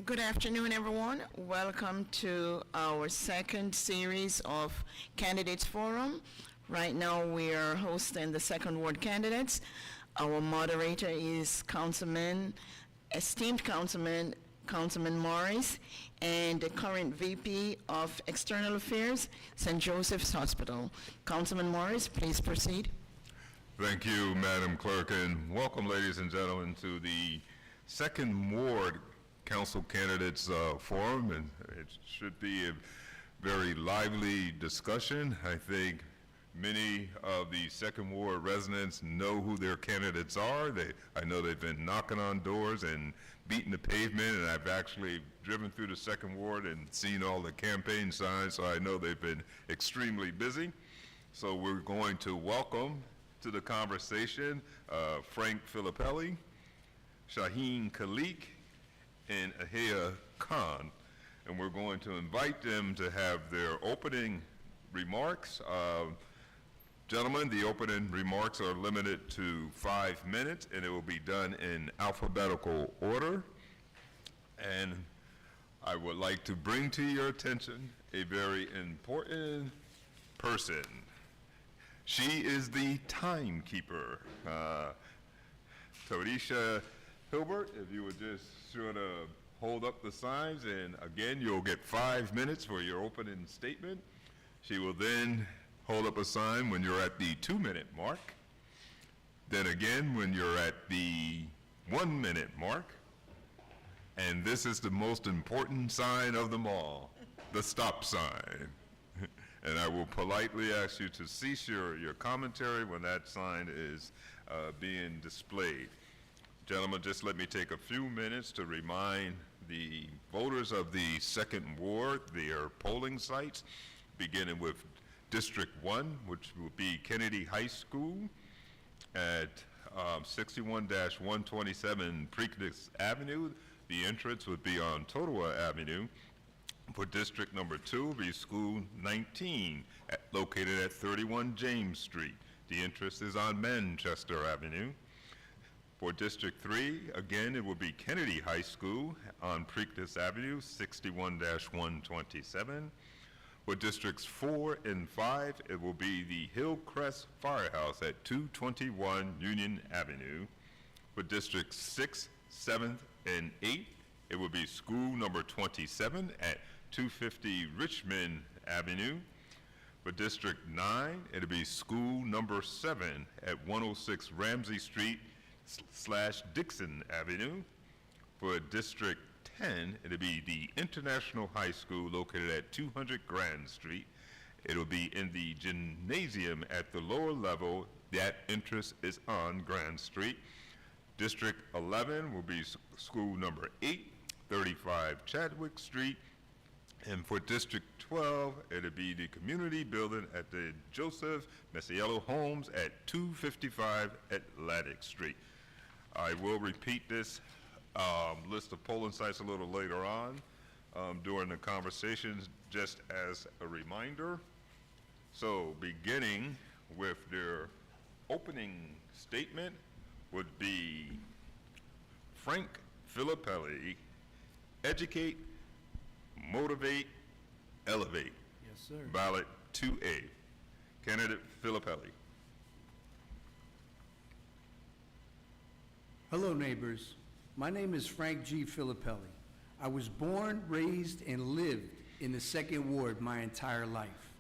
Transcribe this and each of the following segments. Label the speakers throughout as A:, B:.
A: Good afternoon, everyone. Welcome to our second series of Candidates Forum. Right now, we are hosting the second ward candidates. Our moderator is esteemed Councilman Morris, and the current VP of External Affairs, St. Joseph's Hospital. Councilman Morris, please proceed.
B: Thank you, Madam Clerk, and welcome, ladies and gentlemen, to the second ward council candidates forum, and it should be a very lively discussion. I think many of the second ward residents know who their candidates are. I know they've been knocking on doors and beating the pavement, and I've actually driven through the second ward and seen all the campaign signs, so I know they've been extremely busy. So we're going to welcome to the conversation Frank Filippelli, Shaheen Khalik, and Ahia Khan, and we're going to invite them to have their opening remarks. Gentlemen, the opening remarks are limited to 5 minutes, and it will be done in alphabetical order. And I would like to bring to your attention a very important person. She is the timekeeper. Tarisha Hilbert, if you would just sort of hold up the signs, and again, you'll get 5 minutes for your opening statement. She will then hold up a sign when you're at the 2-minute mark. Then again, when you're at the 1-minute mark. And this is the most important sign of them all, the stop sign. And I will politely ask you to cease your commentary when that sign is being displayed. Gentlemen, just let me take a few minutes to remind the voters of the second ward their polling sites, beginning with District 1, which will be Kennedy High School at 61-127 Preakness Avenue. The entrance would be on Totowa Avenue. For District Number 2 will be School 19, located at 31 James Street. The entrance is on Manchester Avenue. For District 3, again, it will be Kennedy High School on Preakness Avenue, 61-127. For Districts 4 and 5, it will be the Hillcrest Firehouse at 221 Union Avenue. For Districts 6, 7, and 8, it will be School Number 27 at 250 Richmond Avenue. For District 9, it'll be School Number 7 at 106 Ramsey Street / Dixon Avenue. For District 10, it'll be the International High School located at 200 Grand Street. It'll be in the gymnasium at the lower level. That entrance is on Grand Street. District 11 will be School Number 8, 35 Chadwick Street. And for District 12, it'll be the community building at the Joseph Masiello Homes at 255 Atlantic Street. I will repeat this list of polling sites a little later on during the conversations, just as a reminder. So beginning with their opening statement would be Frank Filippelli, educate, motivate, elevate.
C: Yes, sir.
B: Ballot 2A. Candidate Filippelli.
C: Hello, neighbors. My name is Frank G. Filippelli. I was born, raised, and lived in the second ward my entire life.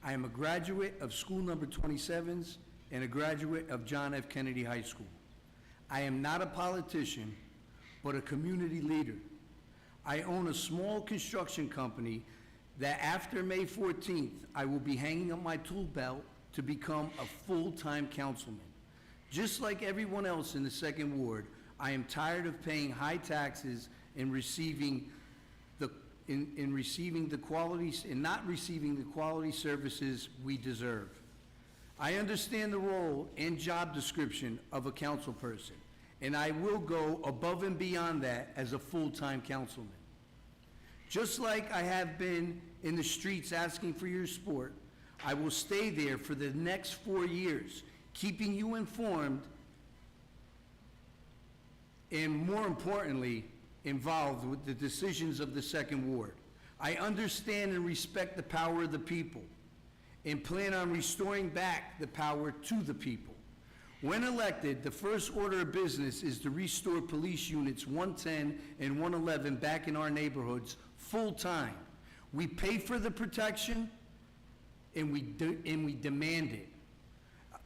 C: I am a graduate of School Number 27s and a graduate of John F. Kennedy High School. I am not a politician, but a community leader. I own a small construction company that after May 14th, I will be hanging up my tool belt to become a full-time councilman. Just like everyone else in the second ward, I am tired of paying high taxes and not receiving the quality services we deserve. I understand the role and job description of a council person, and I will go above and beyond that as a full-time councilman. Just like I have been in the streets asking for your support, I will stay there for the next 4 years, keeping you informed, and more importantly, involved with the decisions of the Second Ward. I understand and respect the power of the people and plan on restoring back the power to the people. When elected, the first order of business is to restore police units 110 and 111 back in our neighborhoods full-time. We pay for the protection, and we demand it.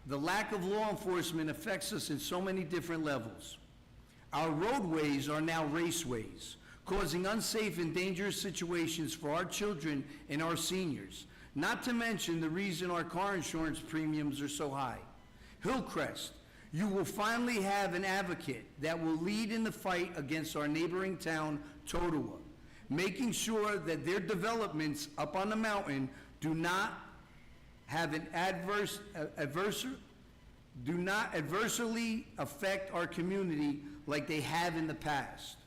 C: The lack of law enforcement affects us in so many different levels. Our roadways are now raceways, causing unsafe and dangerous situations for our children and our seniors, not to mention the reason our car insurance premiums are so high. Hillcrest, you will finally have an advocate that will lead in the fight against our neighboring town, Totowa, making sure that their developments up on the mountain do not have an do not adversely affect our community like they have in the past.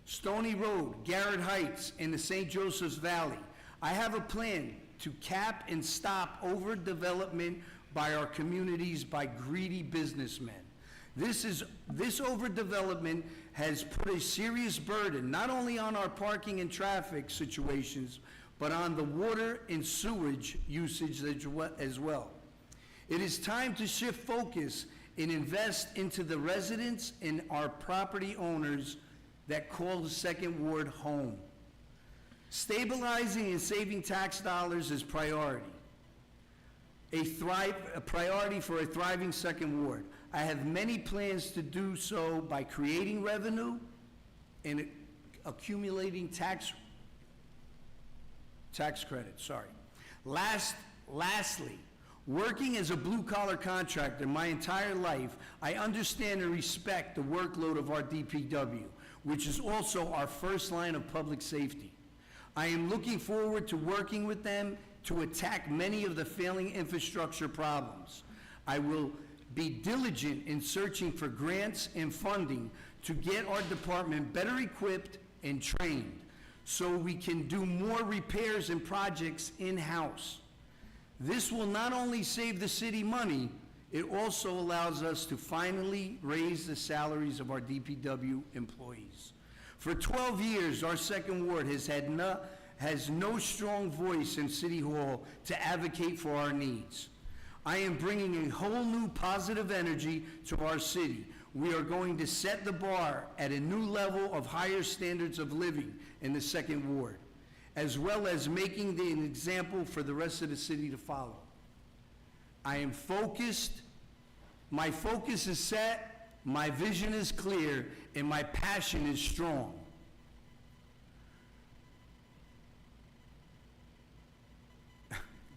C: Stony Road, Garrett Heights, and the St. Joseph's Valley. I have a plan to cap and stop overdevelopment by our communities by greedy businessmen. This overdevelopment has put a serious burden not only on our parking and traffic situations, but on the water and sewage usage as well. It is time to shift focus and invest into the residents and our property owners that call the Second Ward home. Stabilizing and saving tax dollars is priority. A priority for a thriving Second Ward. I have many plans to do so by creating revenue and accumulating tax credits, sorry. Lastly, working as a blue-collar contractor my entire life, I understand and respect the workload of our DPW, which is also our first line of public safety. I am looking forward to working with them to attack many of the failing infrastructure problems. I will be diligent in searching for grants and funding to get our department better equipped and trained so we can do more repairs and projects in-house. This will not only save the city money, it also allows us to finally raise the salaries of our DPW employees. For 12 years, our Second Ward has no strong voice in City Hall to advocate for our needs. I am bringing a whole new positive energy to our city. We are going to set the bar at a new level of higher standards of living in the Second Ward, as well as making an example for the rest of the city to follow. I am focused, my focus is set, my vision is clear, and my passion is strong.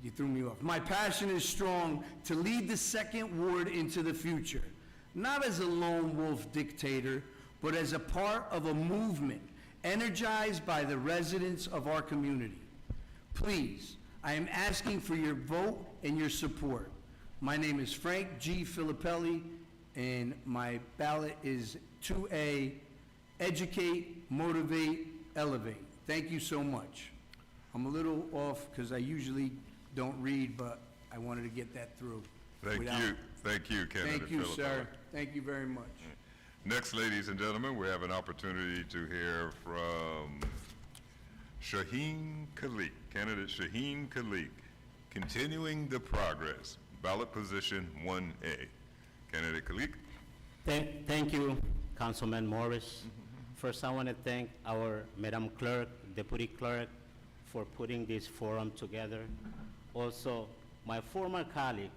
C: You threw me off. My passion is strong to lead the Second Ward into the future, not as a lone wolf dictator, but as a part of a movement energized by the residents of our community. Please, I am asking for your vote and your support. My name is Frank G. Filippelli, and my ballot is 2A, Educate, Motivate, Elevate. Thank you so much. I'm a little off because I usually don't read, but I wanted to get that through.
B: Thank you, Candidate
C: Thank you,
B: Filippelli.
C: sir. Thank you very much.
B: Next, ladies and gentlemen, we have an opportunity to hear from Shaheen Khalik, candidate Shaheen Khalik, continuing the progress, ballot position 1A. Candidate Khalik.
D: Thank you, Councilman Morris. First, I want to thank our Madam Clerk, Deputy Clerk, for putting this forum together. Also, my former colleagues,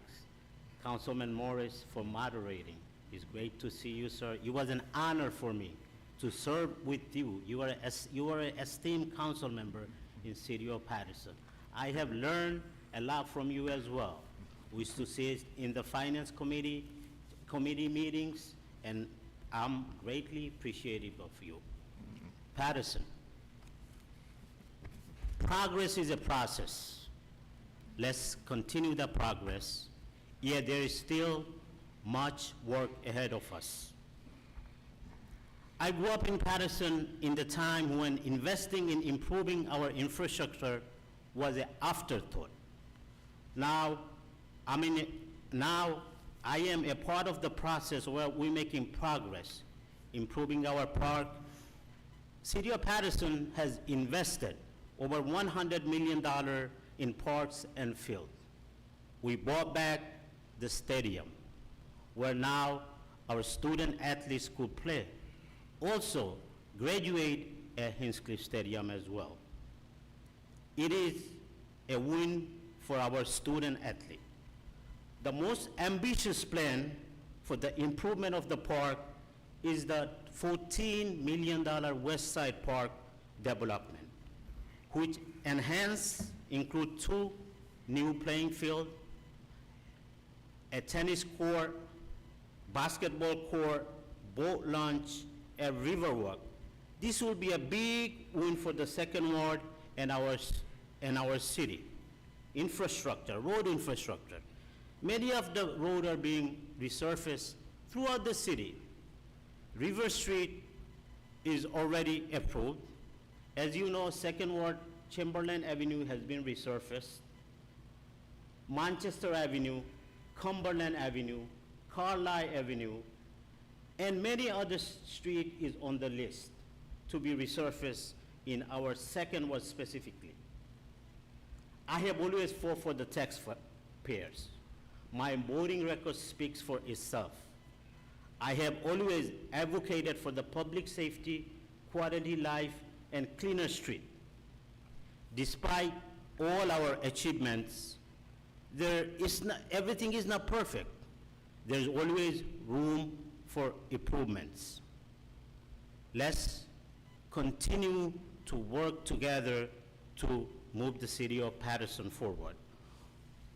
D: Councilman Morris, for moderating. It's great to see you, sir. It was an honor for me to serve with you. You are an esteemed council member in City of Paterson. I have learned a lot from you as well. We used to sit in the Finance Committee meetings, and I'm greatly appreciative of you. Paterson, progress is a process. Let's continue the progress. Yet there is still much work ahead of us. I grew up in Paterson in the time when investing in improving our infrastructure was an afterthought. Now I am a part of the process where we're making progress, improving our park, City of Paterson has invested over $100 million in parks and field. We bought back the stadium, where now our student athletes could play. Also, graduate at Hinckliffe Stadium as well. It is a win for our student athlete. The most ambitious plan for the improvement of the park is the $14 million West Side Park development, which include 2 new playing field, a tennis court, basketball court, boat launch, a riverwalk. This will be a big win for the second ward and our city. Infrastructure, road infrastructure. Many of the roads are being resurfaced throughout the city. River Street is already approved. As you know, Second Ward, Chamberlain Avenue has been resurfaced. Manchester Avenue, Cumberland Avenue, Carlisle Avenue, and many other streets is on the list to be resurfaced in our second ward specifically. I have always fought for the taxpayers. My voting record speaks for itself. I have always advocated for the public safety, quality life, and cleaner street. Despite all our achievements, everything is not perfect. There's always room for improvements. Let's continue to work together to move the city of Paterson forward.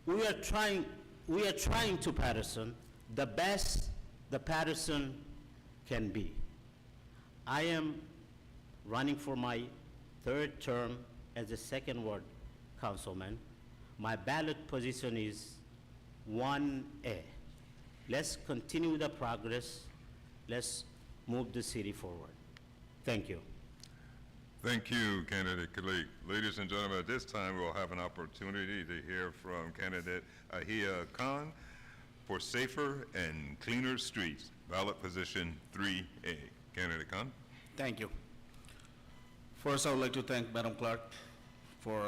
D: We are trying to Paterson the best the Paterson can be. I am running for my 3rd term as a second ward councilman. My ballot position is 1A. Let's continue the progress. Let's move the city forward. Thank you.
B: Thank you, Candidate Khalid. Ladies and gentlemen, at this time, we'll have an opportunity to hear from candidate Ahia Khan for safer and cleaner streets, ballot position 3A. Candidate Khan.
E: Thank you. First, I would like to thank Madam Clerk for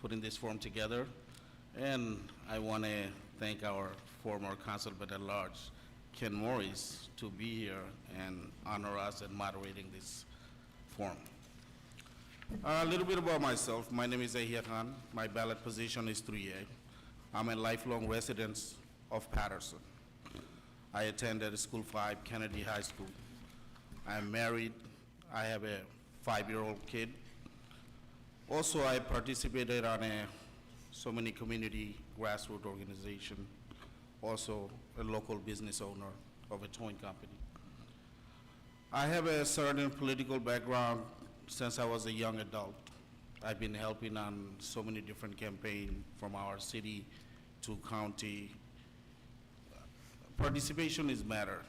E: putting this forum together, and I want to thank our former councilman at large, Ken Morris, to be here and honor us and moderating this forum. A little bit about myself. My name is Ahia Khan. My ballot position is 3A. I'm a lifelong resident of Paterson. I attended School 5, Kennedy High School. I'm married. I have a 5-year-old kid. Also, I participated on so many community grassroots organization. Also, a local business owner of a towing company. I have a certain political background since I was a young adult. I've been helping on so many different campaigns from our city to county. Participation is matter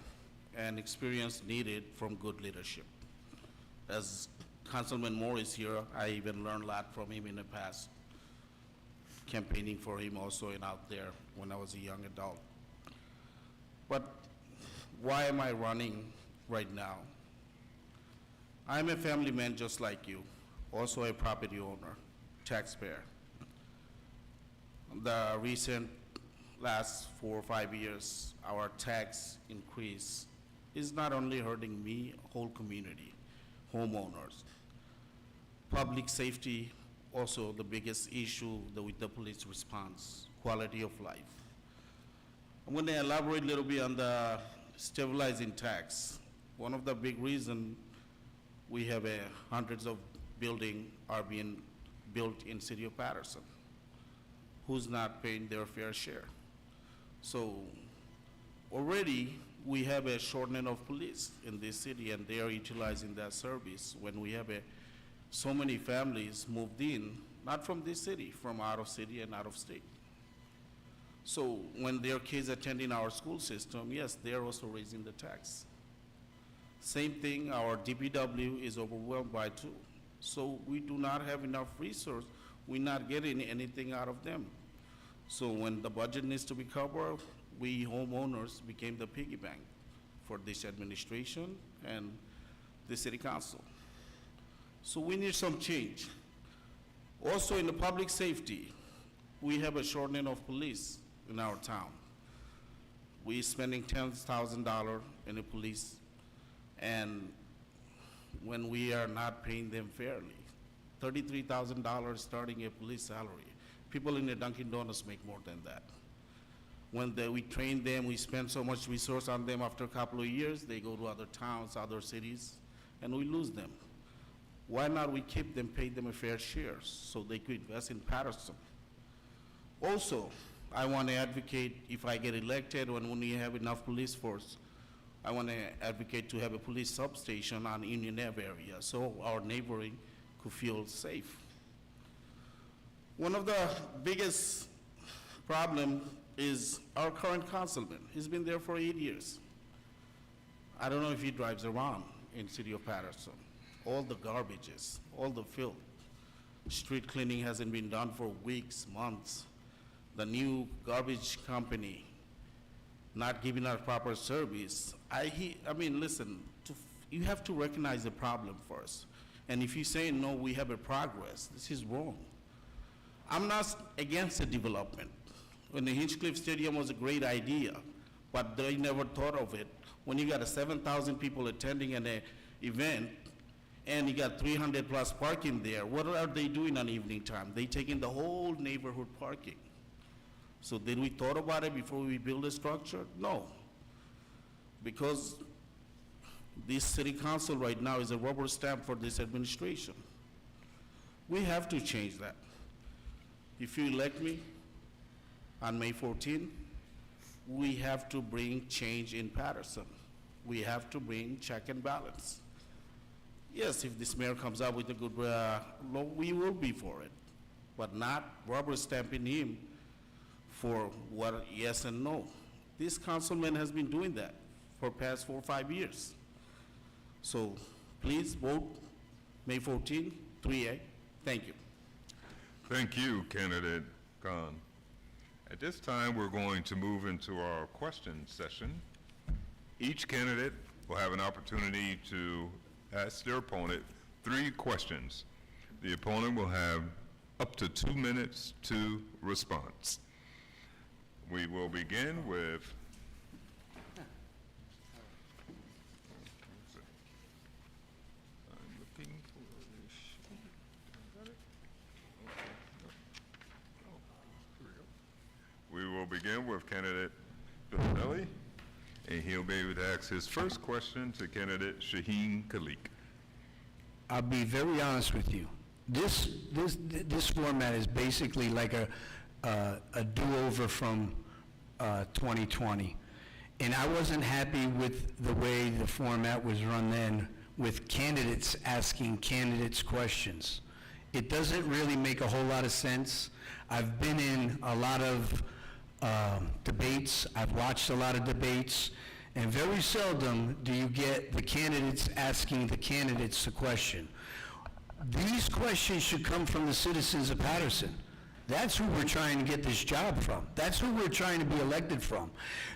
E: and experience needed from good leadership. As Councilman Moore is here, I even learned a lot from him in the past, campaigning for him also and out there when I was a young adult. But why am I running right now? I'm a family man just like you, also a property owner, taxpayer. The recent last 4 or 5 years, our tax increase is not only hurting me, whole community, homeowners. Public safety, also the biggest issue with the police response, quality of life. I'm going to elaborate a little bit on the stabilizing tax. One of the big reasons we have hundreds of buildings are being built in city of Paterson. Who's not paying their fair share? So already we have a shortening of police in this city, and they are utilizing that service when we have so many families moved in, not from this city, from out of city and out of state. So when their kids attending our school system, yes, they are also raising the tax. Same thing, our DPW is overwhelmed by too. So we do not have enough resource. We're not getting anything out of them. So when the budget needs to be covered, we homeowners became the piggy bank for this administration and the city council. So we need some change. Also, in the public safety, we have a shortening of police in our town. We're spending $10,000 in the police, and when we are not paying them fairly, $33,000 starting a police salary. People in the Dunkin' Donuts make more than that. When we train them, we spend so much resource on them, after a couple of years, they go to other towns, other cities, and we lose them. Why not we keep them, pay them a fair share so they could invest in Paterson? Also, I want to advocate, if I get elected, when we have enough police force, I want to advocate to have a police substation on Union Ave area so our neighboring could feel safe. One of the biggest problem is our current councilman. He's been there for 8 years. I don't know if he drives around in city of Paterson. All the garbages, all the filth. Street cleaning hasn't been done for weeks, months. The new garbage company not giving us proper service. I mean, listen, you have to recognize the problem first. And if you say, no, we have a progress, this is wrong. I'm not against the development. When the Hinchcliffe Stadium was a great idea, but they never thought of it. When you got 7,000 people attending an event, and you got 300 plus parking there, what are they doing on evening time? They taking the whole neighborhood parking. So did we thought about it before we build a structure? No. Because this city council right now is a rubber stamp for this administration. We have to change that. If you elect me on May 14, we have to bring change in Paterson. We have to bring check and balance. Yes, if this mayor comes up with a good law, we will be for it, but not rubber stamping him for what yes and no. This councilman has been doing that for past 4 or 5 years. So please vote May 14, 3A. Thank you.
B: Thank you, candidate Khan. At this time, we're going to move into our question session. Each candidate will have an opportunity to ask their opponent 3 questions. The opponent will have up to 2 minutes to response. We will begin with I'm looking for this. Got it? Okay. Oh, here we go. We will begin with candidate Billy, and he'll be able to ask his first question to candidate Shaheen Khalik.
C: I'll be very honest with you. This format is basically like a do-over from 2020. And I wasn't happy with the way the format was run then, with candidates asking candidates questions. It doesn't really make a whole lot of sense. I've been in a lot of debates, I've watched a lot of debates, and very seldom do you get the candidates asking the candidates a question. These questions should come from the citizens of Paterson. That's who we're trying to get this job from. That's who we're trying to be elected from.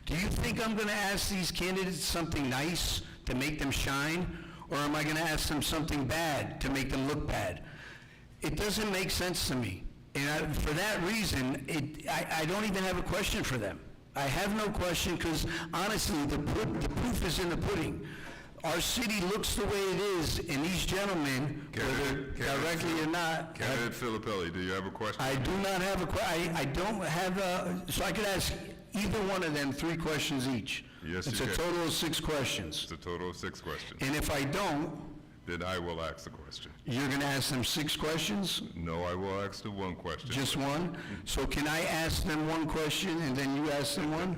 C: Do you think I'm going to ask these candidates something nice to make them shine, or am I going to ask them something bad to make them look bad? It doesn't make sense to me. And for that reason, I don't even have a question for them. I have no question because, honestly, the proof is in the pudding. Our city looks the way it is, and these gentlemen, whether directly or not...
B: Candidate Filippelli, do you have a question?
C: I do not have a question. I don't have a... So I could ask either one of them 3 questions each.
B: Yes, you
C: It's
B: can.
C: a total of 6 questions.
B: It's a total of 6 questions.
C: And if I don't,
B: Then I will ask the question.
C: you're going to ask them 6 questions?
B: No, I will ask the 1 question.
C: Just one? So can I ask them 1 question and then you ask them one?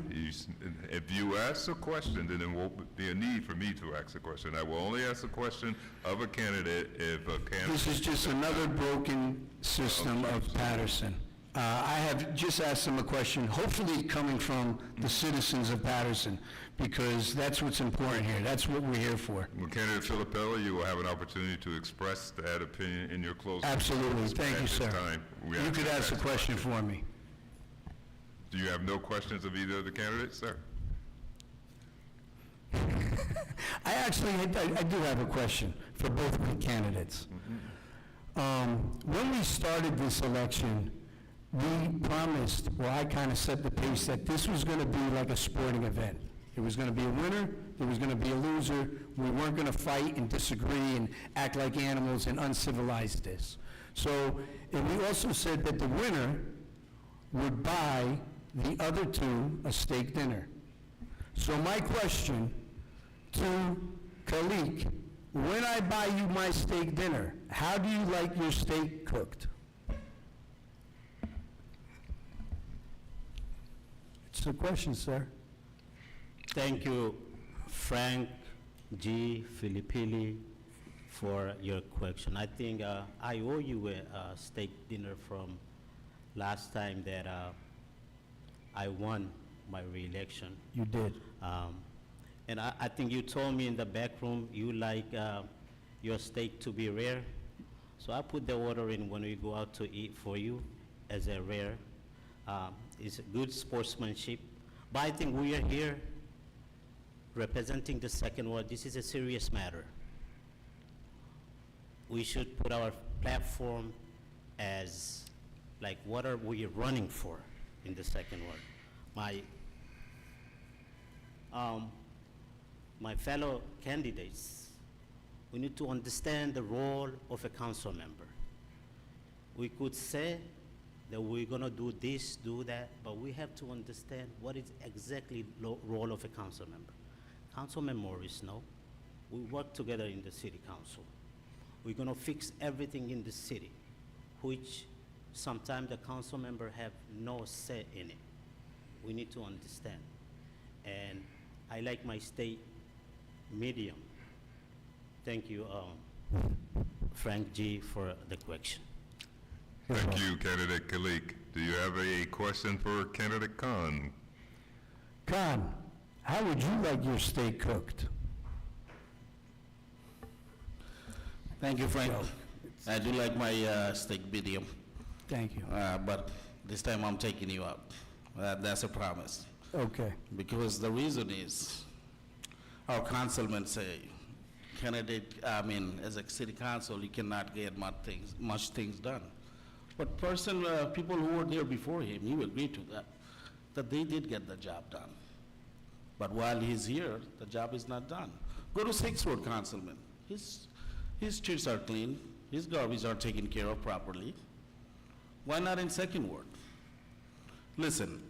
B: If you ask a question, then there won't be a need for me to ask a question. I will only ask a question of a candidate if a candidate...
C: This is just another broken system of Paterson. I have just asked them a question, hopefully coming from the citizens of Paterson, because that's what's important here. That's what we're here for.
B: Well, candidate Filippelli, you will have an opportunity to express that opinion in your closing.
C: Absolutely. Thank you,
B: At this
C: sir.
B: time, we
C: You
B: ask
C: could
B: you to
C: ask a question for me.
B: Do you have no questions of either of the candidates, sir?
C: I do have a question for both of the candidates. When we started this election, we promised, well, I kind of set the pace that this was going to be like a sporting event. There was going to be a winner, there was going to be a loser. We weren't going to fight and disagree and act like animals and uncivilize this. So, and we also said that the winner would buy the other two a steak dinner. So my question to Khalik, when I buy you my steak dinner, how do you like your steak cooked? It's a question, sir.
D: Thank you, Frank G. Filippilli, for your question. I think I owe you a steak dinner from last time that I won my re-election.
C: You did.
D: And I think you told me in the back room you like your steak to be rare. So I put the order in when we go out to eat for you as a rare. It's good sportsmanship. But I think we are here representing the second ward. This is a serious matter. We should put our platform as like what are we running for in the second ward. My fellow candidates, we need to understand the role of a council member. We could say that we're gonna do this, do that, but we have to understand what is exactly role of a council member. Councilman Morris, no, we work together in the city council. We're gonna fix everything in the city, which sometimes the council member have no say in it. We need to understand. And I like my state medium. Thank you, Frank G, for the question.
B: Thank you, Candidate Khalik. Do you have a question for Candidate Khan?
C: Khan, how would you like your steak cooked?
E: Thank you, Frank. I do like my steak medium,
C: Thank you.
E: but this time I'm taking you out. That's a promise.
C: Okay.
E: Because the reason is, our councilmen say, as a city council, you cannot get much things done. But people who were there before him, he agreed to that they did get the job done. But while he's here, the job is not done. Go to 6th Ward Councilman. His streets are clean, his garbage are taken care of properly. Why not in 2nd Ward? Listen,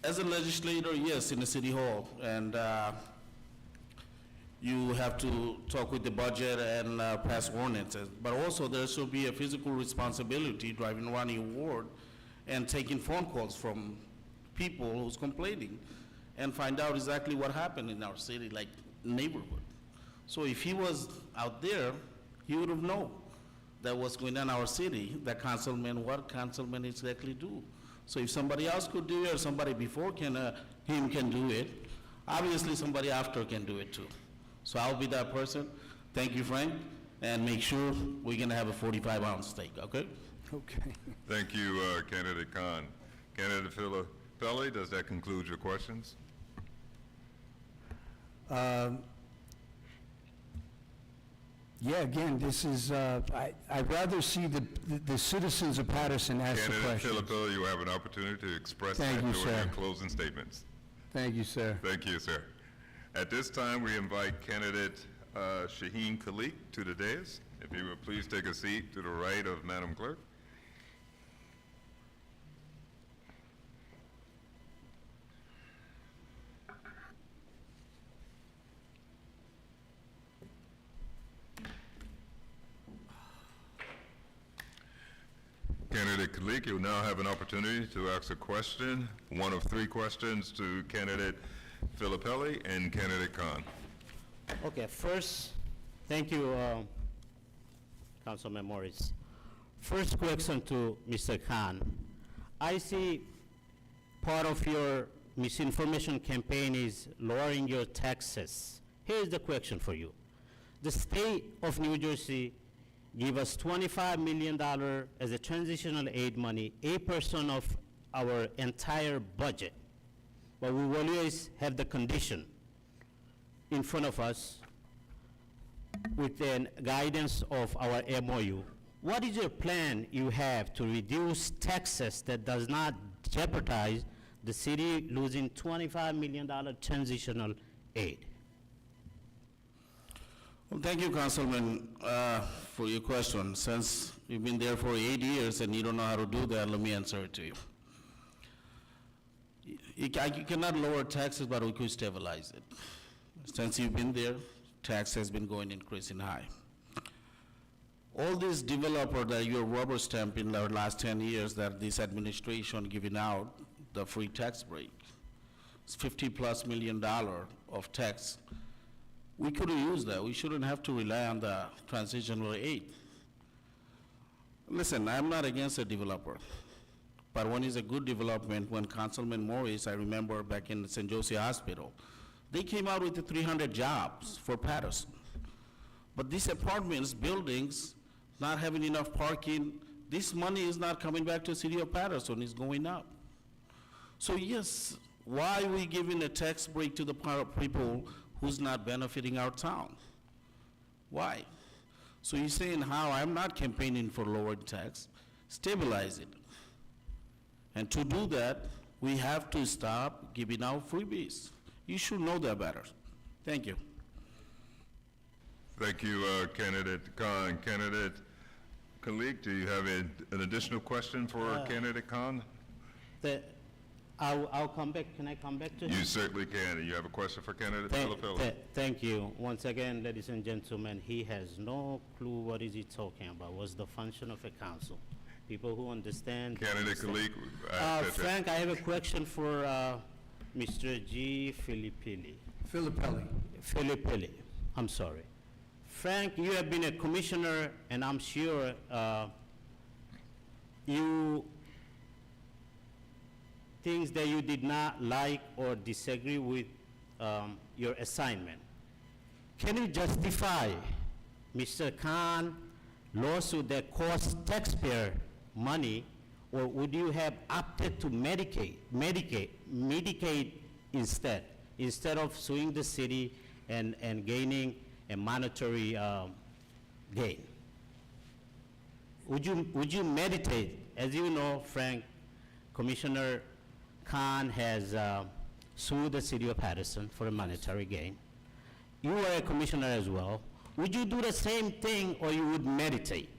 E: as a legislator, yes, in the city hall, and you have to talk with the budget and pass ordinances, but also there should be a physical responsibility driving around your ward and taking phone calls from people who's complaining and find out exactly what happened in our city, like neighborhood. So if he was out there, he would have known that what's going on in our city, that what councilmen exactly do. So if somebody else could do it, or somebody before him can do it, obviously somebody after can do it too. So I'll be that person. Thank you, Frank, and make sure we're gonna have a 45-ounce steak, okay?
C: Okay.
B: Thank you, Candidate Khan. Candidate Filippelli, does that conclude your questions?
C: Yeah, again, this is, I'd rather see the citizens of Paterson ask the
B: Candidate
C: questions.
B: Filippelli, you have an opportunity to express
C: Thank
B: that
C: you,
B: during
C: sir.
B: your closing statements.
C: Thank you, sir.
B: Thank you, sir. At this time, we invite Candidate Shaheen Khalik to the dais. If you would please take a seat to the right of Madam Clerk. Candidate Khalik, you'll now have an opportunity to ask a question, one of 3 questions to Candidate Filippelli and Candidate Khan.
D: Okay, first, thank you, Councilman Morris. First question to Mr. Khan. I see part of your misinformation campaign is lowering your taxes. Here's the question for you. The state of New Jersey give us $25 million as a transitional aid money, 8% of our entire budget. But we always have the condition in front of us with the guidance of our MOU. What is your plan you have to reduce taxes that does not jeopardize the city losing $25 million transitional aid?
E: Well, thank you, Councilman, for your question. Since you've been there for 8 years and you don't know how to do that, let me answer it to you. You cannot lower taxes, but we could stabilize it. Since you've been there, tax has been going increasing high. All these developers that you're rubber stamping the last 10 years that this administration giving out the free tax break, it's $50+ million of tax. We could have used that. We shouldn't have to rely on the transitional aid. Listen, I'm not against a developer, but when it's a good development, when Councilman Morris, I remember back in St. Joseph Hospital, they came out with the 300 jobs for Paterson. But these apartments, buildings, not having enough parking, this money is not coming back to the city of Paterson, it's going up. So yes, why are we giving a tax break to the people who's not benefiting our town? Why? So you're saying how I'm not campaigning for lower tax, stabilize it. And to do that, we have to stop giving out freebies. You should know that better. Thank you.
B: Thank you, Candidate Khan. Candidate Kalik, do you have an additional question for Candidate Khan?
D: I'll come back. Can I come back to him?
B: You certainly can. You have a question for Candidate Filippelli?
D: Thank you. Once again, ladies and gentlemen, he has no clue what is he talking about. What's the function of a council? People who understand.
B: Candidate Kalik.
D: Frank, I have a question for Mr. G. Filippelli. I'm sorry. Frank, you have been a commissioner, and I'm sure things that you did not like or disagree with your assignment. Can you justify Mr. Khan lawsuit that cost taxpayer money, or would you have opted to Medicaid instead of suing the city and gaining a monetary gain? Would you meditate? As you know, Frank, Commissioner Khan has sued the city of Paterson for a monetary gain. You are a commissioner as well. Would you do the same thing, or you would meditate?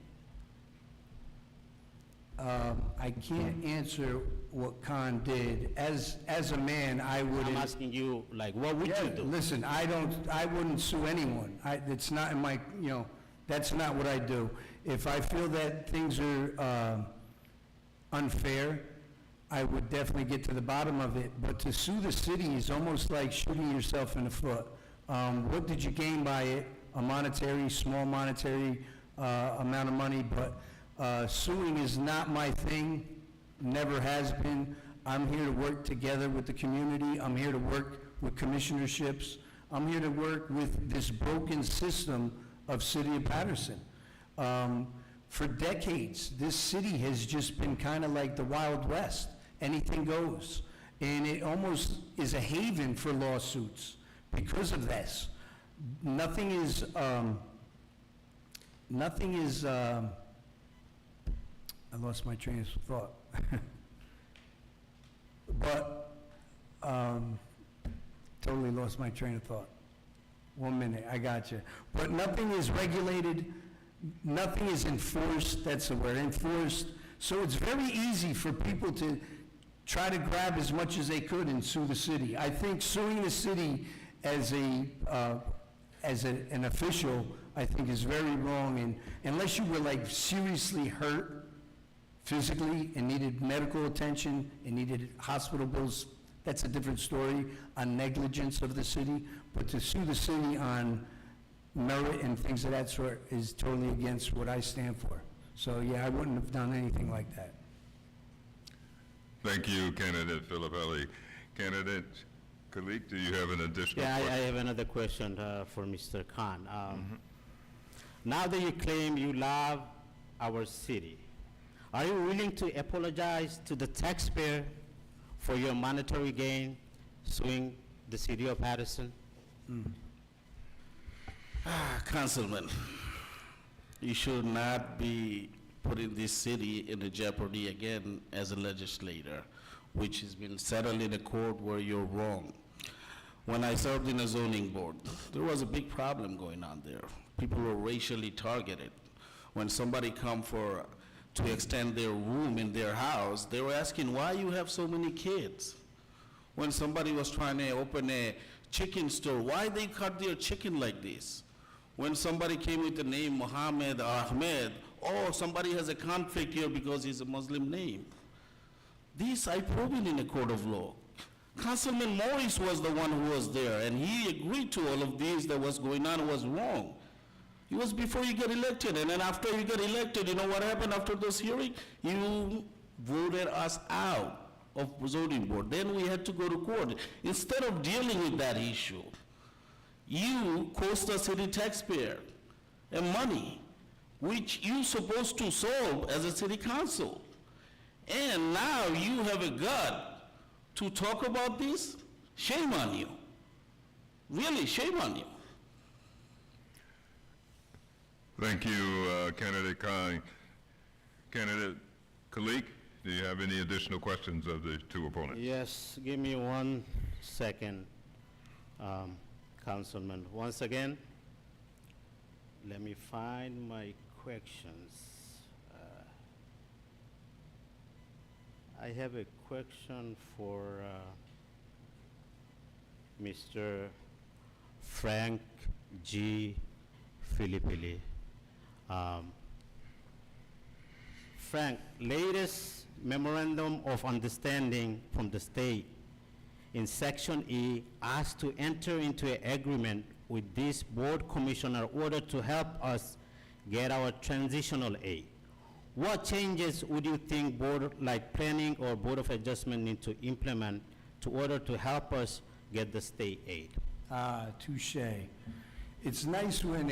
C: I can't answer what Khan did. As a man, I wouldn't.
D: I'm asking you, like, what would you do?
C: Listen, I wouldn't sue anyone. It's not in my, that's not what I do. If I feel that things are unfair, I would definitely get to the bottom of it. But to sue the city is almost like shooting yourself in the foot. What did you gain by it? A small monetary amount of money, but suing is not my thing, never has been. I'm here to work together with the community. I'm here to work with commissionerships. I'm here to work with this broken system of City of Paterson. For decades, this city has just been kind of like the Wild West. Anything goes. And it almost is a haven for lawsuits because of this. Nothing is, I lost my train of thought. But, totally lost my train of thought. 1 minute, I got you. But nothing is regulated, nothing is enforced, that's the word, enforced. So it's very easy for people to try to grab as much as they could and sue the city. I think suing the city as an official, I think is very wrong, and unless you were like seriously hurt physically and needed medical attention and needed hospital bills, that's a different story on negligence of the city. But to sue the city on merit and things of that sort is totally against what I stand for. So yeah, I wouldn't have done anything like that.
B: Thank you, Candidate Filippelli. Candidate Kalik, do you have an additional question?
D: I have another question for Mr. Khan. Now that you claim you love our city, are you willing to apologize to the taxpayer for your monetary gain suing the city of Paterson?
E: Councilman, you should not be putting this city in a jeopardy again as a legislator, which has been settled in a court where you're wrong. When I served in a zoning board, there was a big problem going on there. People were racially targeted. When somebody come to extend their room in their house, they were asking, why you have so many kids? When somebody was trying to open a chicken store, why they cut their chicken like this? When somebody came with the name Mohammed or Ahmed, oh, somebody has a conflict here because he's a Muslim name. This I proven in a court of law. Councilman Morris was the one who was there, and he agreed to all of these that was going on was wrong. It was before you get elected, and then after you get elected, you know what happened after those hearings? You voted us out of zoning board. Then we had to go to court. Instead of dealing with that issue, you cost the city taxpayer and money, which you're supposed to solve as a city council. And now you have a gut to talk about this? Shame on you. Really, shame on you.
B: Thank you, Candidate Khan. Candidate Kalik, do you have any additional questions of the two opponents?
D: Yes, give me 1 second, Councilman. Once again, let me find my questions. I have a question for Mr. Frank G. Filippilli. Frank, latest memorandum of understanding from the state in Section E asks to enter into an agreement with this board commissioner in order to help us get our transitional aid. What changes would you think board like planning or board of adjustment need to implement to order to help us get the state aid?
C: Touche. It's nice when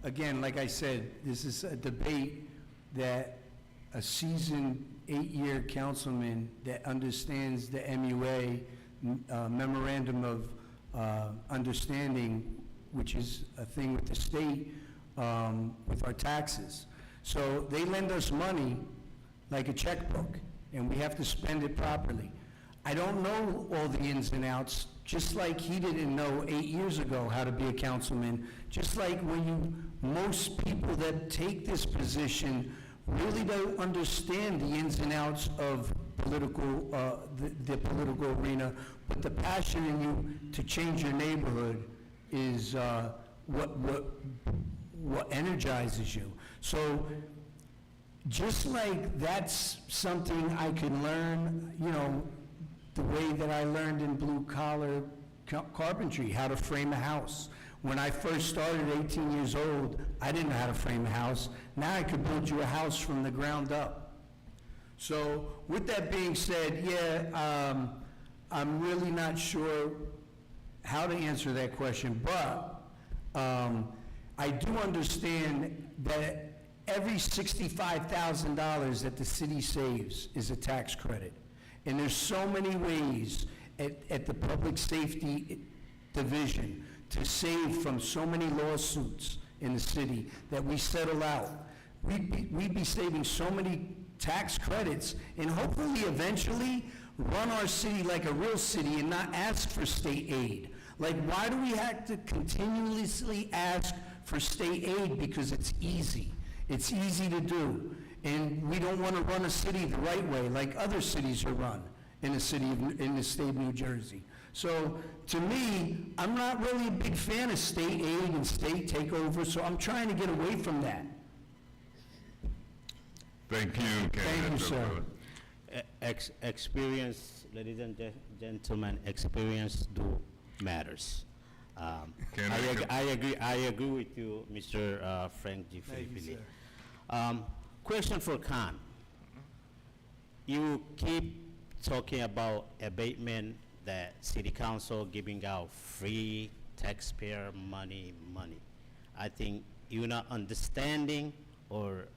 C: again, like I said, this is a debate that a seasoned 8-year councilman that understands the MUA, Memorandum of Understanding, which is a thing with the state, with our taxes. So they lend us money like a checkbook, and we have to spend it properly. I don't know all the ins and outs, just like he didn't know 8 years ago how to be a councilman, just like most people that take this position really don't understand the ins and outs of political, the political arena, but the passion in you to change your neighborhood is what energizes you. So just like that's something I can learn, you know, the way that I learned in blue-collar carpentry, how to frame a house. When I first started, 18 years old, I didn't know how to frame a house. Now I could build you a house from the ground up. So with that being said, yeah, I'm really not sure how to answer that question, but I do understand that every $65,000 that the city saves is a tax credit. And there's so many ways at the Public Safety Division to save from so many lawsuits in the city that we settle out. We'd be saving so many tax credits and hopefully eventually run our city like a real city and not ask for state aid. Like, why do we have to continuously ask for state aid? Because it's easy. It's easy to do. And we don't want to run a city the right way like other cities are run in the state of New Jersey. So to me, I'm not really a big fan of state aid and state takeover, so I'm trying to get away from that.
B: Thank you, Candidate.
C: Thank you, sir.
D: Experience, ladies and gentlemen, experience do matters. I agree with you, Mr. Frank G.
C: Thank you,
D: Filippilli.
C: sir.
D: Question for Khan. You keep talking about abatement, that city council giving out free taxpayer money. I think you're not understanding or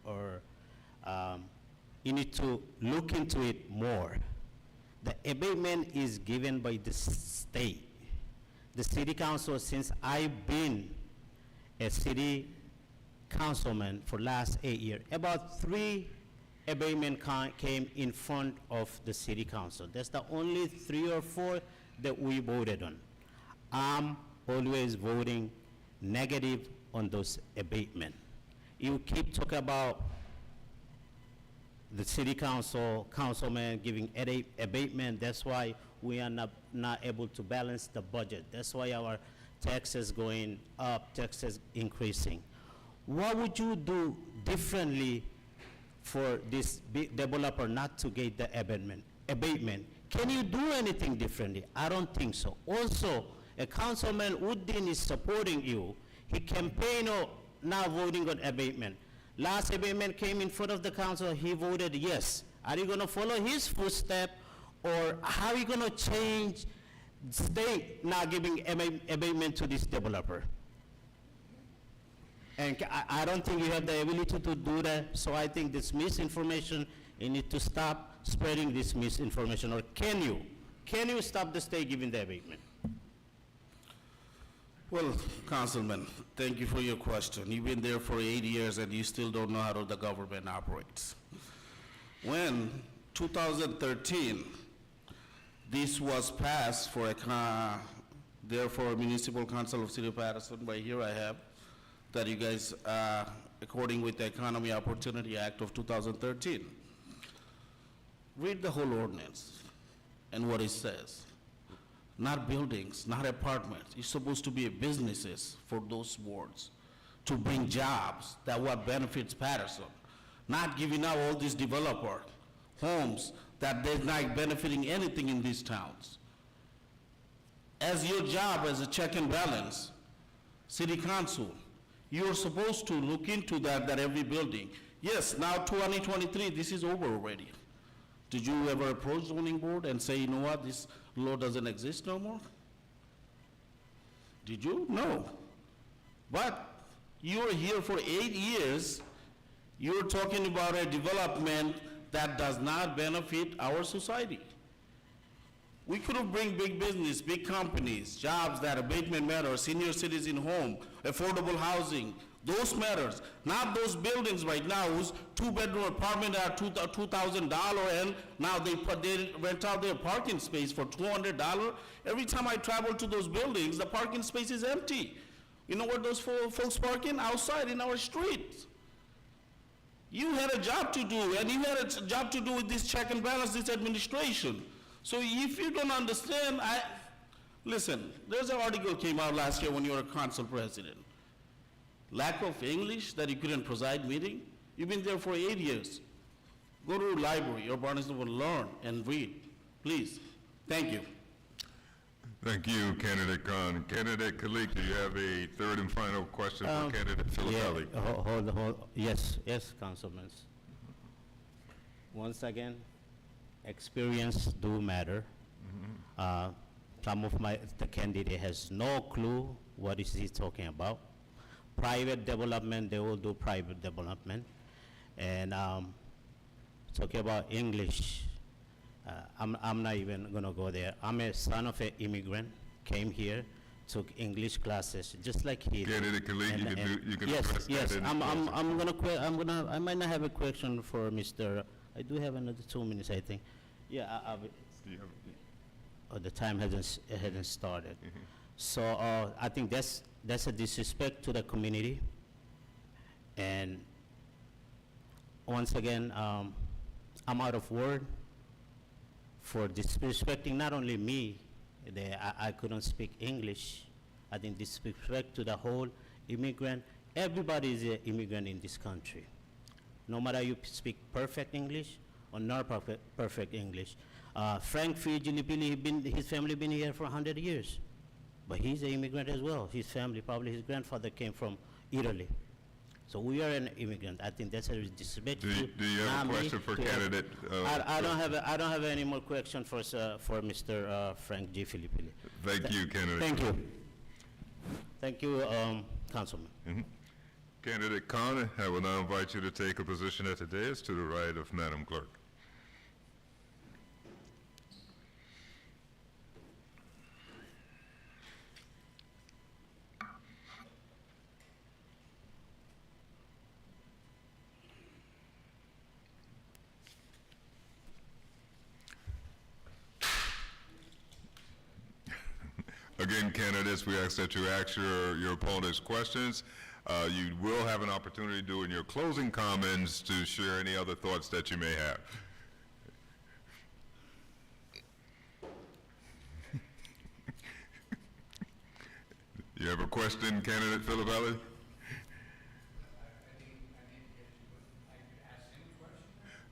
D: you need to look into it more. The abatement is given by the state. The city council, since I've been a city councilman for last 8 years. About 3 abatement came in front of the city council. That's the only 3 or 4 that we voted on. I'm always voting negative on those abatement. You keep talking about the city councilman giving abatement. That's why we are not able to balance the budget. That's why our taxes going up, taxes increasing. What would you do differently for this big developer not to get the abatement? Can you do anything differently? I don't think so. Also, a councilman Uddin is supporting you. He campaigned on not voting on abatement. Last abatement came in front of the council, he voted yes. Are you gonna follow his footstep, or how are you gonna change state not giving abatement to this developer? And I don't think you have the ability to do that, so I think this misinformation, you need to stop spreading this misinformation, or can you? Can you stop the state giving the abatement?
E: Well, Councilman, thank you for your question. You've been there for 8 years and you still don't know how the government operates. When 2013, this was passed for therefore Municipal Council of City of Paterson, right here I have, that you guys, according with the Economy Opportunity Act of 2013. Read the whole ordinance and what it says. Not buildings, not apartments. It's supposed to be businesses for those wards to bring jobs that what benefits Paterson. Not giving out all these developer homes that they're not benefiting anything in these towns. As your job as a check and balance, city council, you're supposed to look into that every building. Yes, now 2023, this is over already. Did you ever approach zoning board and say, you know what, this law doesn't exist no more? Did you? No. But you're here for 8 years, you're talking about a development that does not benefit our society. We could have bring big business, big companies, jobs that abatement matters, senior citizen home, affordable housing, those matters. Not those buildings right now whose 2-bedroom apartment are $2,000 and now they rent out their parking space for $200. Every time I travel to those buildings, the parking space is empty. You know where those folks parking? Outside in our streets. You had a job to do, and you had a job to do with this check and balance, this administration. So if you don't understand, listen, there's an article came out last year when you were a council president. Lack of English, that you couldn't preside meeting? You've been there for 8 years. Go to a library or Barnes & Noble, learn and read, please. Thank you.
B: Thank you, Candidate Khan. Candidate Kalik, do you have a third and final question for Candidate Filippelli?
D: Yeah, hold. Yes, Councilman. Once again, experience do matter. Some of the candidate has no clue what is he talking about. Private development, they will do private development. And talking about English, I'm not even gonna go there. I'm a son of an immigrant, came here, took English classes, just like he did.
B: Candidate Kalik, you can address that.
D: Yes,
B: in the
D: I might not have a question for Mr. I do have another 2 minutes, I think. Yeah,
B: Do you have-
D: the time hasn't started. So I think that's a disrespect to the community. And once again, I'm out of word for disrespecting not only me, I couldn't speak English. I think disrespect to the whole immigrant. Everybody is an immigrant in this country. No matter you speak perfect English or not perfect English. Frank Filipelli, his family been here for 100 years. But he's an immigrant as well. His family, probably his grandfather came from Italy. So we are an immigrant. I think that's a disrespect.
B: Do you have a question for candidate?
D: I don't have any more question for Mr. Frank G. Filippelli.
B: Thank you, candidate.
D: Thank you. Thank you, Councilman.
B: Candidate Khan, I will now invite you to take a position at the dais to the right of Madam Clerk. Again, candidates, we ask that you ask your opponents questions. You will have an opportunity during your closing comments to share any other thoughts that you may have. You have a question, candidate Filippelli?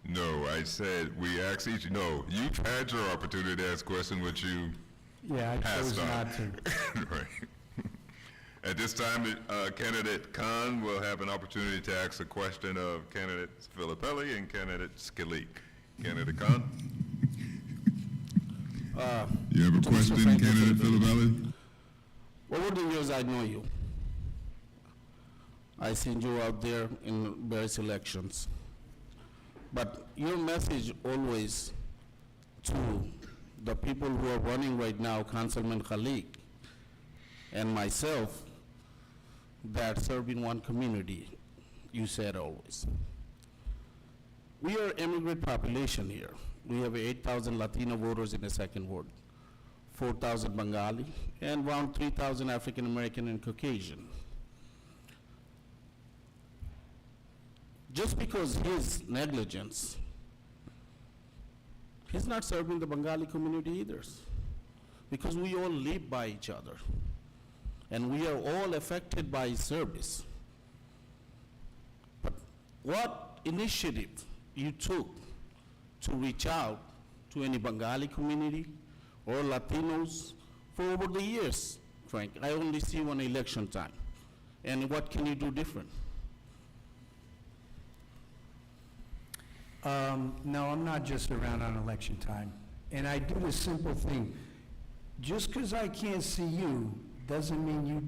B: No, I said we ask each, no, you've had your opportunity to ask questions, which you
C: Yeah, I chose
B: passed on.
C: not to.
B: Right. At this time, candidate Khan will have an opportunity to ask a question of candidate Filippelli and candidate Skalik. Candidate Khan? You have a
E: to Mr.
B: question,
E: Frank
B: candidate
E: Filippelli.
B: Filippelli?
E: Over the years, I know you. I seen you out there in various elections. But your message always to the people who are running right now, Councilman Khalik and myself, that serve in one community, you said always. We are immigrant population here. We have 8,000 Latino voters in the second ward, 4,000 Bengali, and around 3,000 African American and Caucasian. Just because his negligence, he's not serving the Bengali community either. Because we all live by each other. And we are all affected by his service. But what initiative you took to reach out to any Bengali community or Latinos for over the years, Frank? I only see you on election time. And what can you do different?
C: No, I'm not just around on election time. And I do the simple thing. Just because I can't see you doesn't mean you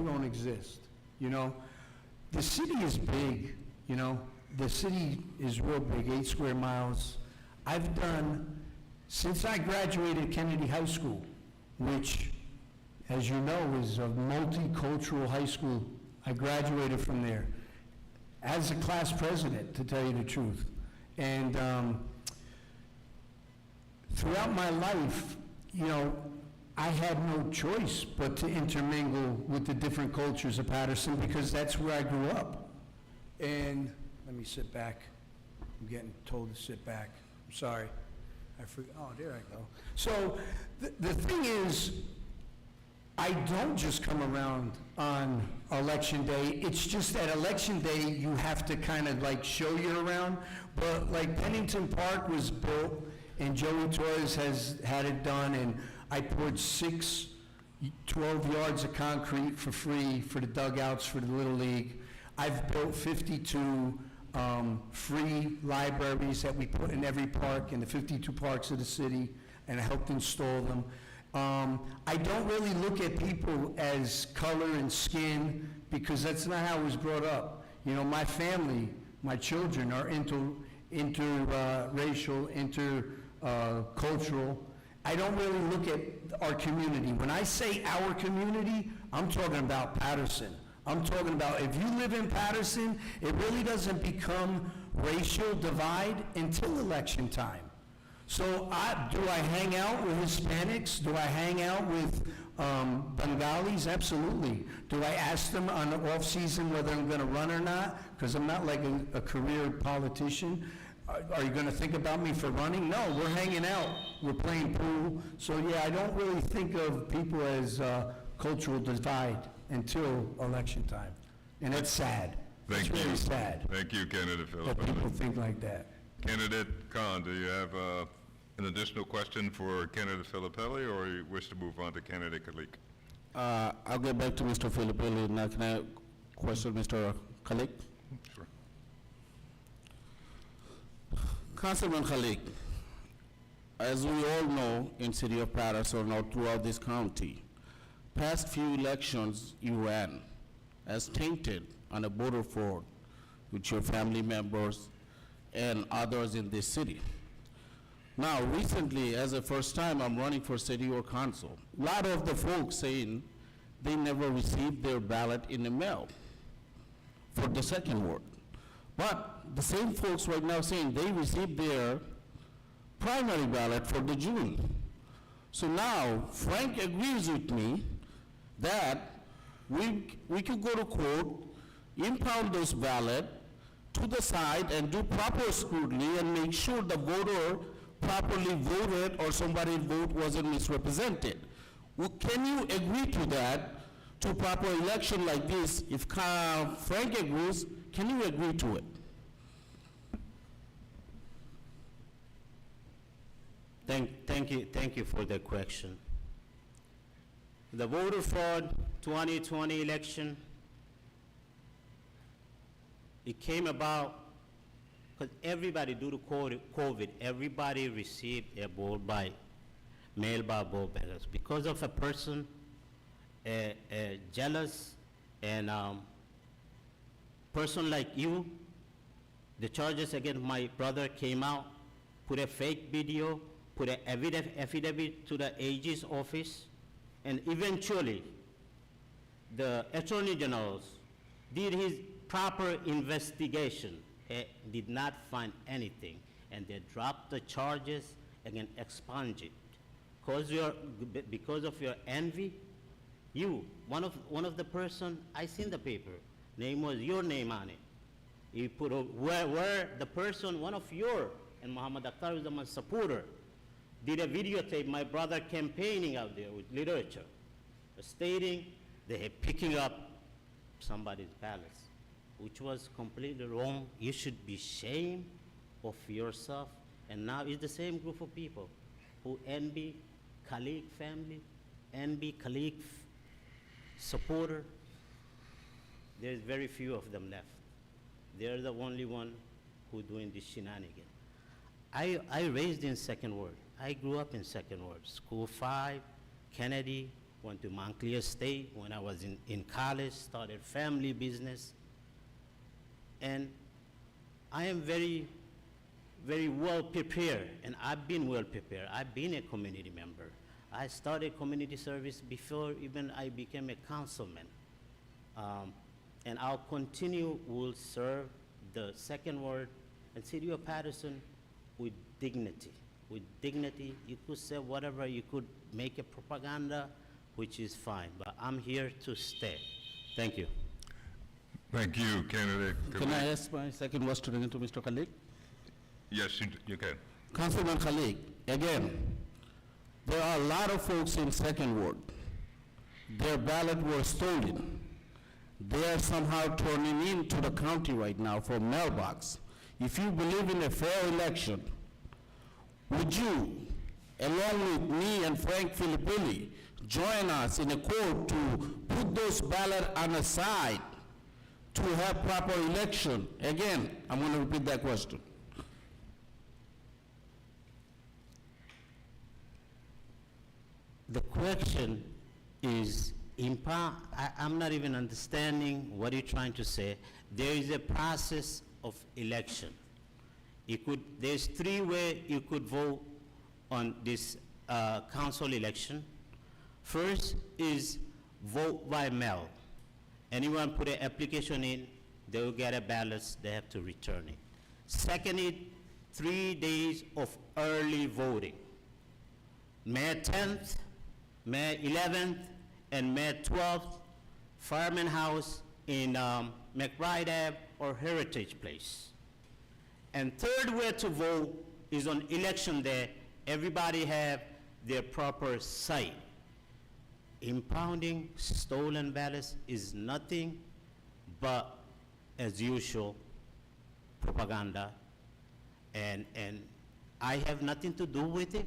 C: don't exist, you know? The city is big, you know? The city is real big, 8 square miles. I've done, since I graduated Kennedy High School, which, as you know, is a multicultural high school, I graduated from there as a class president, to tell you the truth. And throughout my life, you know, I had no choice but to intermingle with the different cultures of Paterson because that's where I grew up. And let me sit back. I'm getting told to sit back. I'm sorry. I forgot. Oh, there I go. So the thing is, I don't just come around on election day. It's just that election day you have to kind of like show you're around. But like Pennington Park was built and Joey Torres has had it done, and I poured 12 yards of concrete for free for the dugouts for the Little League. I've built 52 free libraries that we put in every park in the 52 parks of the city, and I helped install them. I don't really look at people as color and skin because that's not how I was brought up. You know, my family, my children are interracial, intercultural. I don't really look at our community. When I say our community, I'm talking about Paterson. I'm talking about if you live in Paterson, it really doesn't become racial divide until election time. So do I hang out with Hispanics? Do I hang out with Bengalis? Absolutely. Do I ask them on the off season whether I'm going to run or not? Because I'm not like a career politician. Are you going to think about me for running? No, we're hanging out. We're playing pool. So yeah, I don't really think of people as cultural divide until election time. And it's sad.
B: Thank
C: It's
B: you.
C: really sad
B: Thank you, candidate
C: that people
B: Filippelli.
C: think like that.
B: Candidate Khan, do you have an additional question for candidate Filippelli, or you wish to move on to candidate Khalik?
E: I'll get back to Mr. Filippelli. Now, can I question Mr. Khalik?
B: Sure.
E: Councilman Khalik, as we all know in city of Paterson or throughout this county, past few elections you ran as tainted on a voter fraud with your family members and others in this city. Now, recently, as a first time, I'm running for city or council. A lot of the folks saying they never received their ballot in the mail for the second ward. But the same folks right now saying they received their primary ballot for the June. So now Frank agrees with me that we could go to court, impound those ballots to the side and do proper scrutiny and make sure the voter properly voted or somebody's vote wasn't misrepresented. Well, can you agree to that, to proper election like this? If Frank agrees, can you agree to it?
D: Thank you for the question. The voter fraud 2020 election, it came about because everybody, due to COVID, everybody received a vote by mail by vote ballots. Because of a person jealous and person like you, the charges against my brother came out, put a fake video, put an affidavit to the AG's office, and eventually the Attorney General did his proper investigation, did not find anything, and they dropped the charges and then expunged it. Because of your envy, you, one of the person, I seen the paper, name was your name on it. You put where the person, one of your, and Muhammad Akhtar is my supporter, did a videotape, my brother campaigning out there with literature, stating they are picking up somebody's ballots, which was completely wrong. You should be ashamed of yourself. And now it's the same group of people who envy colleague family, envy colleague supporter. There's very few of them left. They're the only one who doing this shenanigan. I raised in Second Ward. I grew up in Second Ward. School 5, Kennedy, went to Montclair State when I was in college, started family business. And I am very, very well prepared, and I've been well prepared. I've been a community member. I started community service before even I became a councilman. And I'll continue, will serve the Second Ward and City of Paterson with dignity. With dignity, you could say whatever, you could make a propaganda, which is fine, but I'm here to stay. Thank you.
B: Thank you, candidate.
E: Can I ask my second question to Mr. Khalid?
B: Yes, you can.
E: Councilman Khalid, again, there are a lot of folks in Second Ward. Their ballot was stolen. They are somehow turning into the county right now for mailbox. If you believe in a fair election, would you, along with me and Frank Filippilli, join us in a court to put those ballots on the side to have proper election? Again, I'm going to repeat that question.
D: The question is, I'm not even understanding what you're trying to say. There is a process of election. There's 3 ways you could vote on this council election. First is vote by mail. Anyone put an application in, they will get a ballot, they have to return it. Second is 3 days of early voting. May 10th, May 11th, and May 12th, Fireman House in McBride Ave or Heritage Place. And third way to vote is on election day. Everybody have their proper site. Impounding stolen ballots is nothing but, as usual, propaganda. And I have nothing to do with it.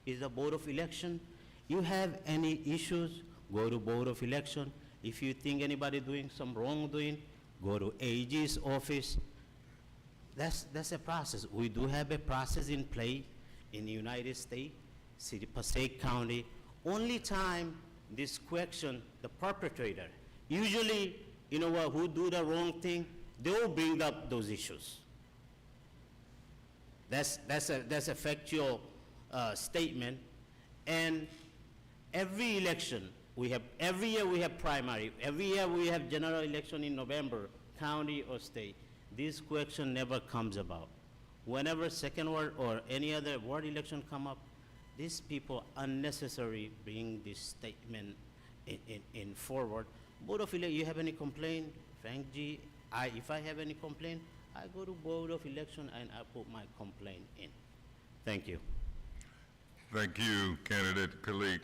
D: It's a board of election. You have any issues, go to board of election. If you think anybody doing some wrongdoing, go to AG's office. That's a process. We do have a process in play in the United States, Passaic County. Only time this question, the perpetrator, usually, you know what, who do the wrong thing, they will bring up those issues. That's a factual statement. And every election, every year we have primary, every year we have general election in November, county or state. This question never comes about. Whenever Second Ward or any other ward election come up, these people unnecessary bring this statement in forward. Board of Election, you have any complaint? Frank G, if I have any complaint, I go to Board of Election and I put my complaint in. Thank you.
B: Thank you, Candidate Khalid.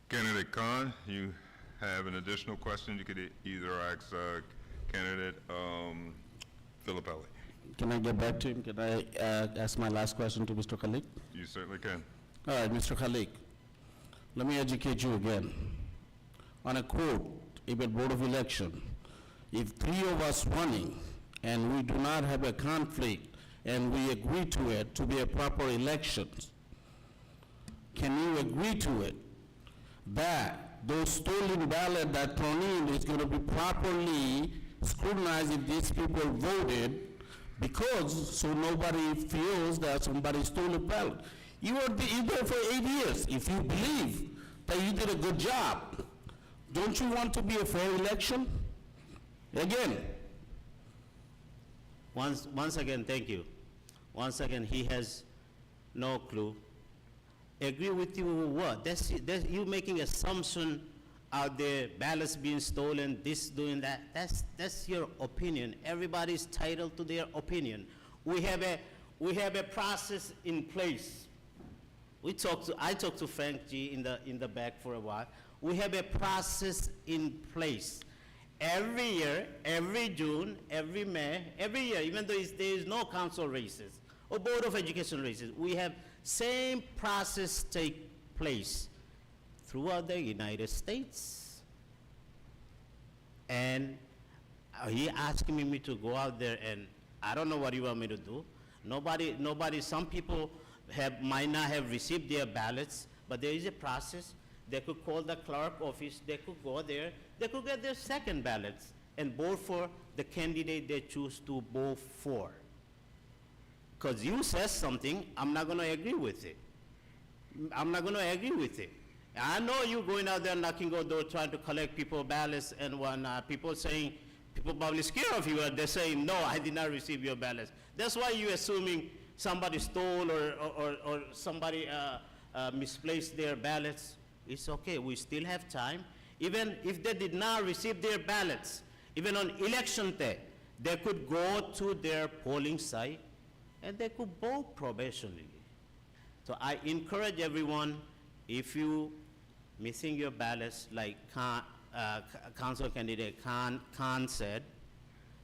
B: Candidate Khan, you have an additional question? You could either ask Candidate Filippelli.
F: Can I get back to him? Can I ask my last question to Mr. Khalik?
B: You certainly can.
F: All right, Mr. Khalik, let me educate you again. On a quote, about Board of Election, if three of us running and we do not have a conflict and we agree to it to be a proper election, can you agree to it that those stolen ballot that turn in is going to be properly scrutinized if these people voted, because so nobody feels that somebody stole a ballot? You were there for 8 years. If you believe that you did a good job, don't you want to be a fair election? Again.
D: Once again, thank you. Once again, he has no clue. Agree with you what? That's you making assumption out there, ballots being stolen, this, doing that. That's your opinion. Everybody's entitled to their opinion. We have a process in place. I talked to Frank G in the back for a while. We have a process in place. Every year, every June, every May, every year, even though there is no council races or Board of Education races, we have same process take place throughout the United States. And he asking me to go out there, and I don't know what you want me to do. Nobody, some people might not have received their ballots, but there is a process. They could call the clerk office, they could go there, they could get their second ballots and vote for the candidate they choose to vote for. Because you said something, I'm not gonna agree with it. I'm not gonna agree with it. I know you going out there knocking on door trying to collect people ballots, and when people probably scared of you, they're saying, no, I did not receive your ballots. That's why you're assuming somebody stole or somebody misplaced their ballots. It's okay, we still have time. Even if they did not receive their ballots, even on election day, they could go to their polling site and they could vote provisionally. So I encourage everyone, if you missing your ballots, like council candidate Khan said,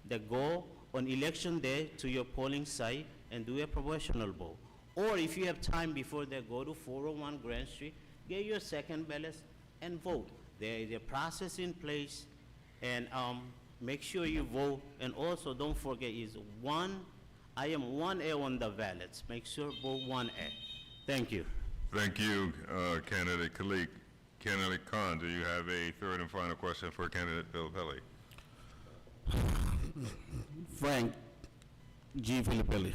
D: that go on election day to your polling site and do a provisional vote. Or if you have time before they go to 401 Grand Street, get your second ballot and vote. There is a process in place, and make sure you vote. And also, don't forget, I am 1A on the ballots. Make sure vote 1A. Thank you.
B: Thank you, Candidate Khalid. Candidate Khan, do you have a third and final question for Candidate Filippelli?
F: Frank G. Filippelli.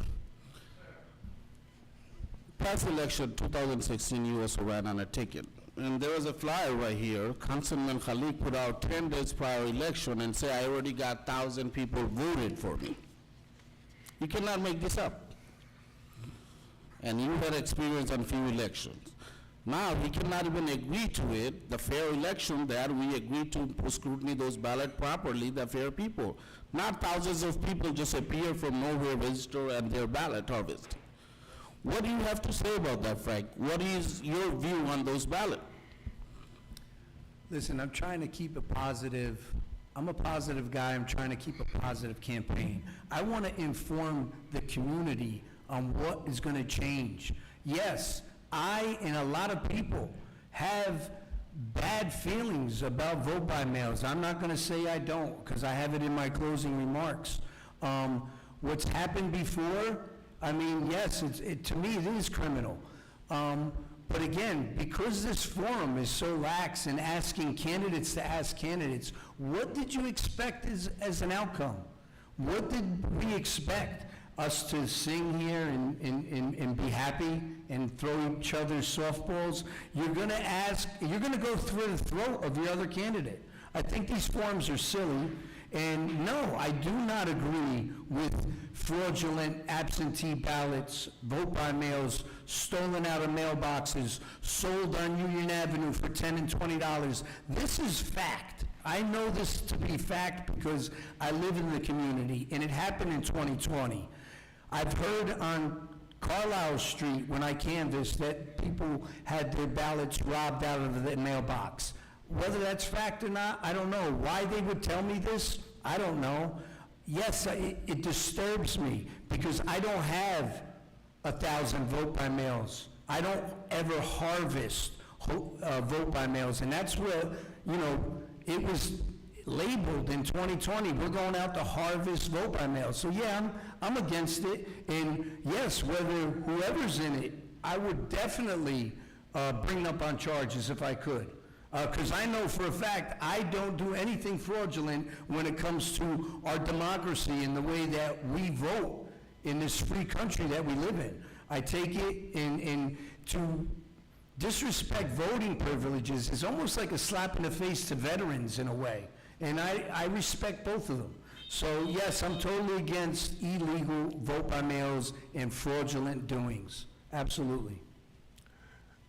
F: Past election 2016, you also ran on a ticket. And there was a flyer right here. Councilman Khalik put out 10 days prior election and say, I already got 1,000 people voted for me. You cannot make this up. And you had experience on few elections. Now, he cannot even agree to it, the fair election that we agreed to scrutiny those ballots properly, the fair people. Not thousands of people just appear from nowhere, register, and their ballot harvest. What do you have to say about that, Frank? What is your view on those ballots?
C: Listen, I'm trying to keep it positive. I'm a positive guy. I'm trying to keep a positive campaign. I want to inform the community on what is going to change. Yes, I and a lot of people have bad feelings about vote by mails. I'm not going to say I don't, because I have it in my closing remarks. What's happened before, I mean, yes, to me it is criminal. But again, because this forum is so lax in asking candidates to ask candidates, what did you expect as an outcome? What did we expect? Us to sing here and be happy and throw each other softballs? You're gonna go through the throat of the other candidate. I think these forums are silly, And no, I do not agree with fraudulent absentee ballots, vote by mails, stolen out of mailboxes, sold on Union Avenue for $10 and $20. This is fact. I know this to be fact because I live in the community, and it happened in 2020. I've heard on Carlisle Street, when I canvassed, that people had their ballots robbed out of the mailbox. Whether that's fact or not, I don't know. Why they would tell me this, I don't know. Yes, it disturbs me because I don't have 1,000 vote by mails. I don't ever harvest vote by mails, and that's where, you know, it was labeled in 2020, we're going out to harvest vote by mail. So yeah, I'm against it, and yes, whether whoever's in it, I would definitely bring up on charges if I could. Because I know for a fact I don't do anything fraudulent when it comes to our democracy and the way that we vote in this free country that we live in. I take it in to disrespect voting privileges is almost like a slap in the face to veterans in a way. And I respect both of them. So yes, I'm totally against illegal vote by mails and fraudulent doings. Absolutely.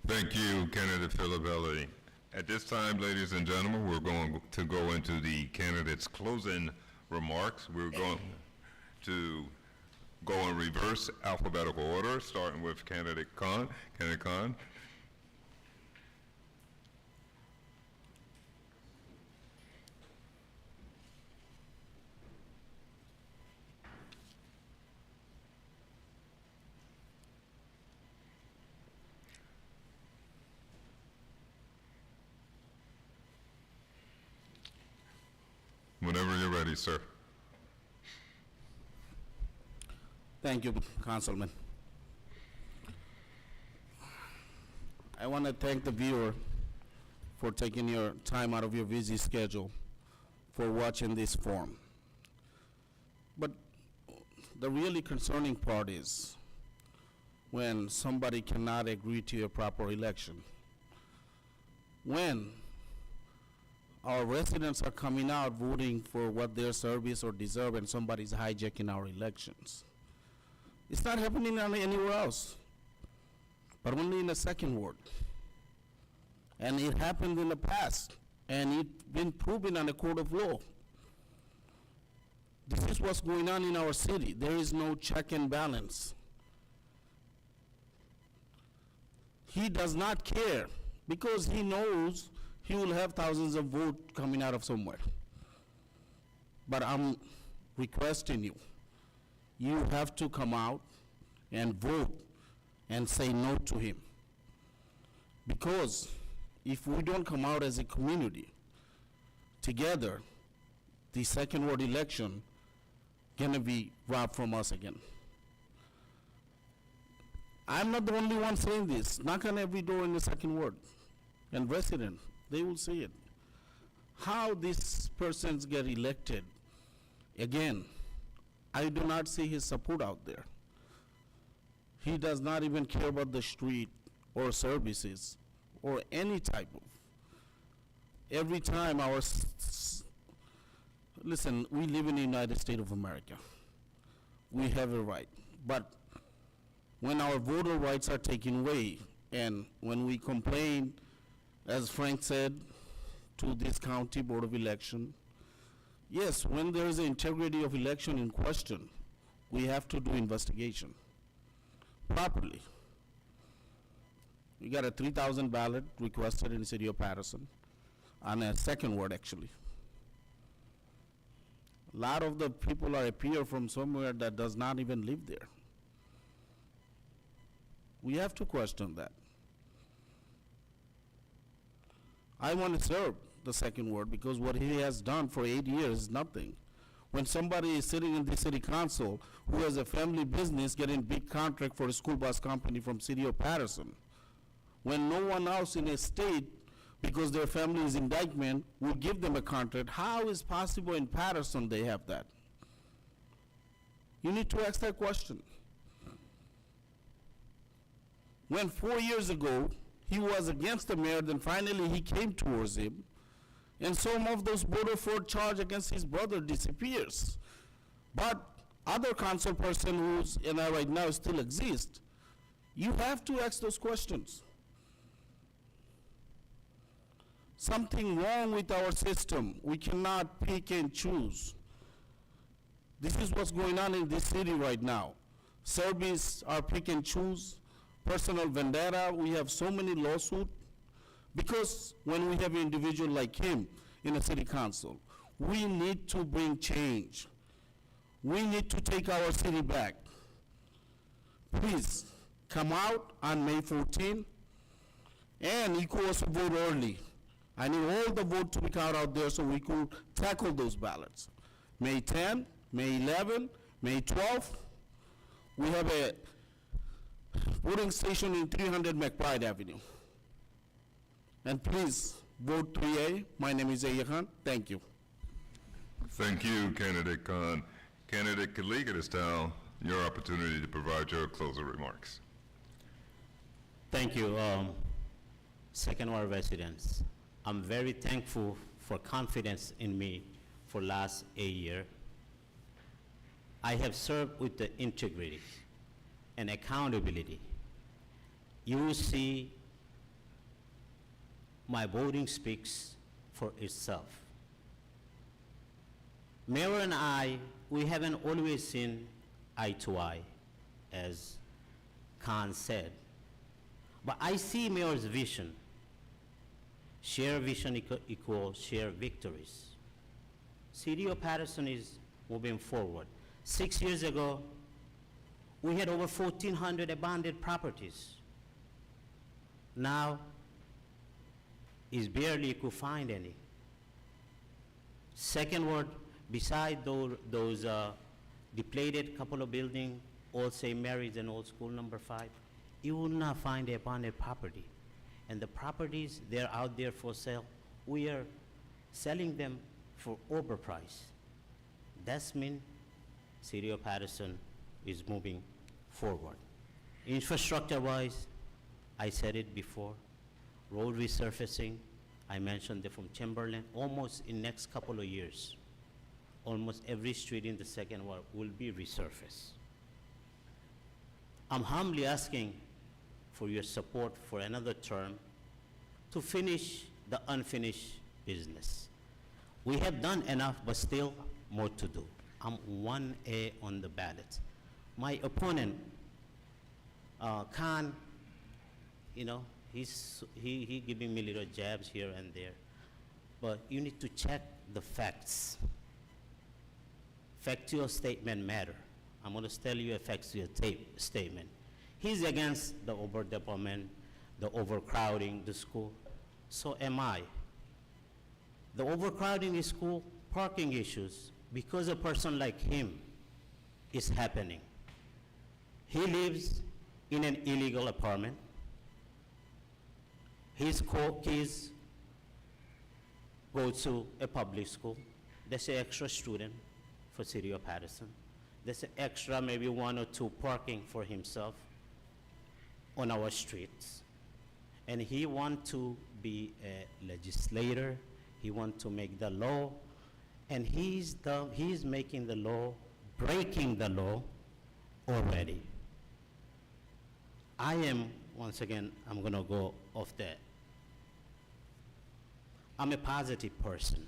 B: Thank you, candidate Filipelli. At this time, ladies and gentlemen, we're going to go into the candidates' closing remarks. We're going to go in reverse alphabetical order, starting with candidate Khan. Candidate Khan. Whenever you're ready, sir.
F: Thank you, Councilman. I want to thank the viewer for taking your time out of your busy schedule for watching this forum. But the really concerning part is when somebody cannot agree to a proper election. When our residents are coming out voting for what their service or deserve and somebody's hijacking our elections. It's not happening anywhere else, but only in the second ward. And it happened in the past, and it's been proven on the court of law. This is what's going on in our city. There is no check and balance. He does not care because he knows he will have thousands of votes coming out of somewhere. But I'm requesting you, you have to come out and vote and say no to him. Because if we don't come out as a community together, the second ward election gonna be robbed from us again. I'm not the only one saying this. Knock on every door in the second ward and resident, they will see it. How these persons get elected, again, I do not see his support out there. He does not even care about the street or services or any type of. Every time listen, we live in the United States of America. We have a right. But when our voter rights are taken away and when we complain, as Frank said, to this county board of election, yes, when there is an integrity of election in question, we have to do investigation properly. We got a 3,000 ballot requested in the city of Paterson on a second ward, actually. A lot of the people are appear from somewhere that does not even live there. We have to question that. I want to serve the second ward because what he has done for 8 years is nothing. When somebody is sitting in the city council who has a family business getting big contract for a school bus company from city of Paterson, when no one else in a state, because their family is indictment, will give them a contract, how is possible in Paterson they have that? You need to ask that question. When 4 years ago, he was against the mayor, then finally he came towards him, and some of those voter fraud charge against his brother disappears. But other council person who's in there right now still exist. You have to ask those questions. Something wrong with our system. We cannot pick and choose. This is what's going on in this city right now. Service are pick and choose, personal vendetta. We have so many lawsuits because when we have an individual like him in a city council, we need to bring change. We need to take our city back. Please come out on May 14, and you could also vote early. I need all the vote to be counted out there so we could tackle those ballots. May 10, May 11, May 12, we have a voting station in 300 McBride Avenue. And please vote 3A. My name is Aya Khan. Thank you.
B: Thank you, Candidate Khan. Candidate Khalid, it is now your opportunity to provide your closing remarks.
D: Thank you, Second Ward residents. I'm very thankful for confidence in me for last 8 years. I have served with the integrity and accountability. You will see my voting speaks for itself. Mayor and I, we haven't always seen eye to eye, as Khan said. But I see Mayor's vision. Share vision equals share victories. City of Paterson is moving forward. 6 years ago, we had over 1,400 abandoned properties. Now, is barely you could find any. Second word, beside those depleted couple of buildings, Old St. Mary's and Old School number 5, you will not find a abandoned property. And the properties, they're out there for sale. We are selling them for overpriced. That's mean City of Paterson is moving forward. Infrastructure-wise, I said it before, road resurfacing, I mentioned it from Chamberlain, almost in next couple of years, almost every street in the second ward will be resurfaced. I'm humbly asking for your support for another term to finish the unfinished business. We have done enough, but still more to do. I'm 1A on the ballot. My opponent, Khan, you know, he giving me little jabs here and there, but you need to check the facts. Factual statement matter. I'm going to tell you a factual statement. He's against the overdevelopment, the overcrowding, the school. So am I. The overcrowding in school, parking issues, because a person like him is happening. He lives in an illegal apartment. His kids go to a public school. There's an extra student for City of Paterson. There's an extra maybe 1 or 2 parking for himself on our streets. And he wants to be a legislator. He wants to make the law. And he's making the law, breaking the law already. I am, once again, I'm going to go off that. I'm a positive person.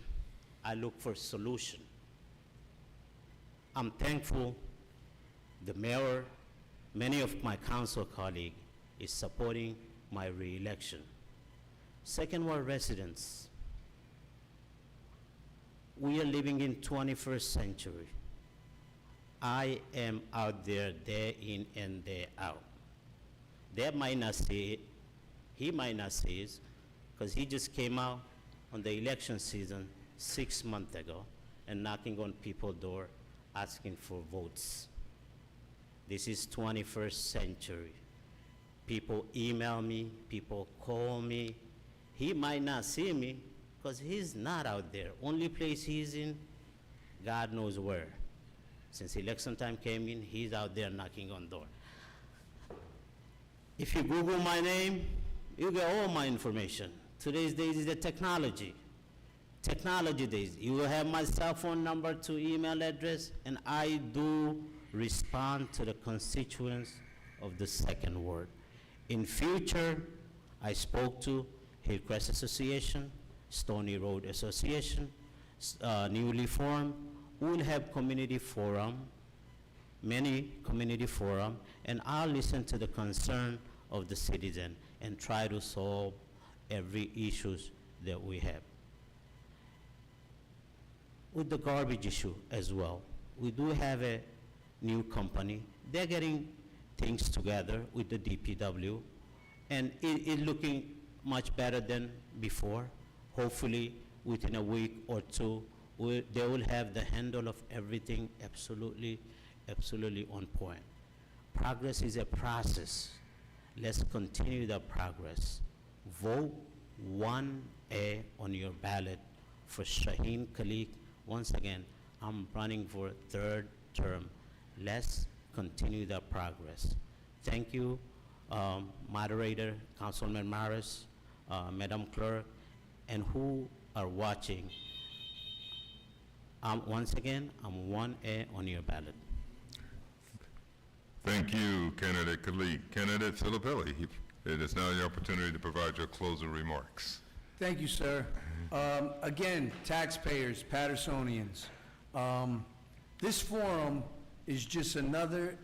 D: I look for solution. I'm thankful the mayor, many of my council colleagues is supporting my re-election. Second ward residents, we are living in 21st century. I am out there day in and day out. They might not see it, he might not see it, because he just came out on the election season 6 months ago and knocking on people's door asking for votes. This is 21st century. People email me, people call me. He might not see me because he's not out there. Only place he's in, God knows where. Since election time came in, he's out there knocking on door. If you Google my name, you get all my information. Today's days is the technology. technology days. You will have my cell phone number to email address, and I do respond to the constituents of the second ward. In future, I spoke to Hillcrest Association, Stony Road Association, newly formed. We'll have community forum, many community forum, and I'll listen to the concern of the citizen and try to solve every issues that we have. With the garbage issue as well, we do have a new company. They're getting things together with the DPW, and it looking much better than before. Hopefully, within a week or two, they will have the handle of everything absolutely on point. Progress is a process. Let's continue the progress. Vote 1A on your ballot for Shaheen Khalik. Once again, I'm running for third term. Let's continue the progress. Thank you, moderator, Councilman Maris, Madam Clerk, and who are watching. Once again, I'm 1A on your ballot.
B: Thank you, Candidate Khalid. Candidate Filippelli, it is now your opportunity to provide your closing remarks.
C: Thank you, sir. Again, taxpayers, Patersonians, this forum is just another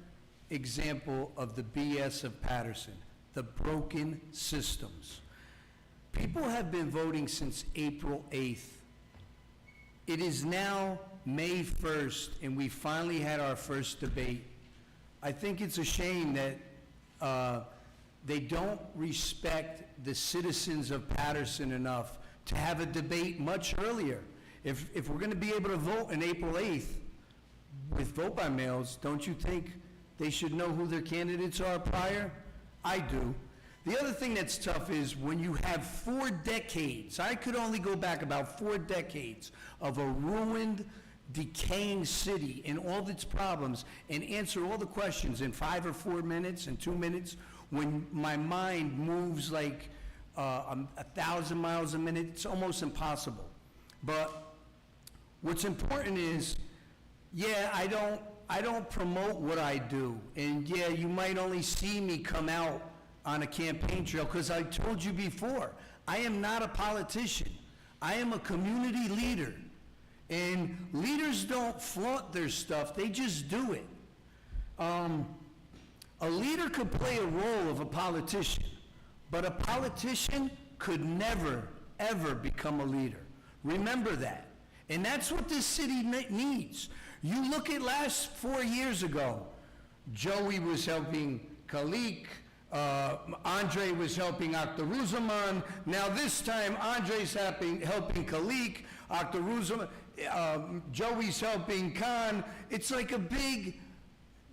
C: example of the BS of Paterson, the broken systems. People have been voting since April 8th. It is now May 1st, and we finally had our first debate. I think it's a shame that they don't respect the citizens of Paterson enough to have a debate much earlier. If we're going to be able to vote on April 8th with vote by mails, don't you think they should know who their candidates are prior? I do. The other thing that's tough is when you have 4 decades, I could only go back about 4 decades of a ruined, decaying city and all its problems and answer all the questions in 5 or 4 minutes and 2 minutes when my mind moves like 1,000 miles a minute. It's almost impossible. But what's important is, yeah, I don't promote what I do, and yeah, you might only see me come out on a campaign trail because I told you before, I am not a politician. I am a community leader. And leaders don't flaunt their stuff, they just do it. A leader could play a role of a politician, but a politician could never, ever become a leader. Remember that. And that's what this city needs. You look at last 4 years ago, Joey was helping Khalik, Andre was helping Akhtaruzaman. Now this time, Andre's helping Khalik, Akhtaruzaman, Joey's helping Khan. It's like a big,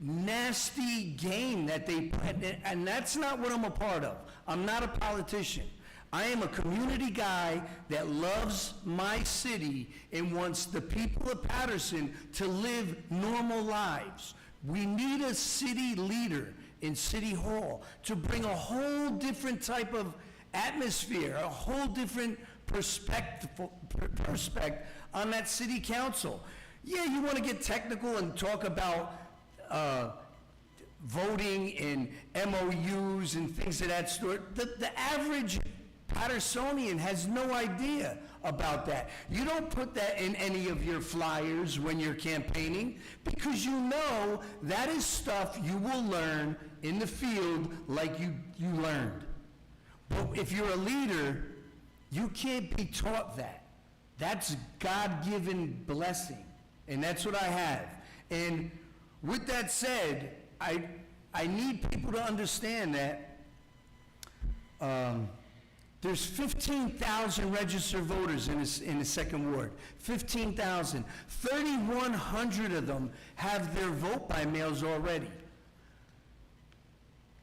C: nasty game that they play, and that's not what I'm a part of. I'm not a politician. I am a community guy that loves my city and wants the people of Paterson to live normal lives. We need a city leader in City Hall to bring a whole different type of atmosphere, a whole different perspective on that city council. Yeah, you want to get technical and talk about voting and MOUs and things of that sort. The average Patersonian has no idea about that. You don't put that in any of your flyers when you're campaigning because you know that is stuff you will learn in the field like you learned. But if you're a leader, you can't be taught that. That's God-given blessing, and that's what I have. And with that said, I need people to understand that there's 15,000 registered voters in the second ward. 15,000. 3,100 of them have their vote by mails already.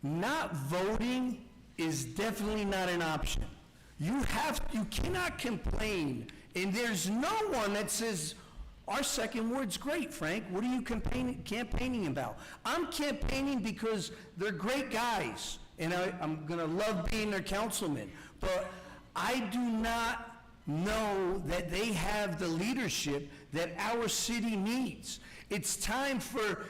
C: Not voting is definitely not an option. You cannot complain, and there's no one that says, our second ward's great, Frank. What are you campaigning about? I'm campaigning because they're great guys, and I'm going to love being their councilman. But I do not know that they have the leadership that our city needs. It's time for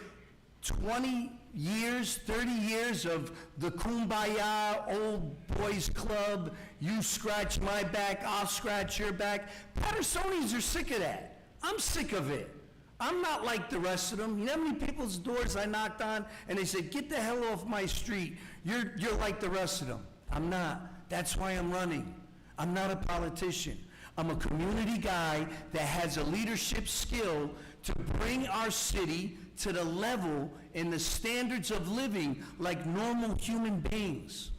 C: 20 years, 30 years of the kumbaya, old boys club, you scratch my back, I'll scratch your back. Pattersonians are sick of that. I'm sick of it. I'm not like the rest of them. You know how many people's doors I knocked on and they said, get the hell off my street. You're like the rest of them. I'm not. That's why I'm running. I'm not a politician. I'm a community guy that has a leadership skill to bring our city to the level and the standards of living like normal human beings.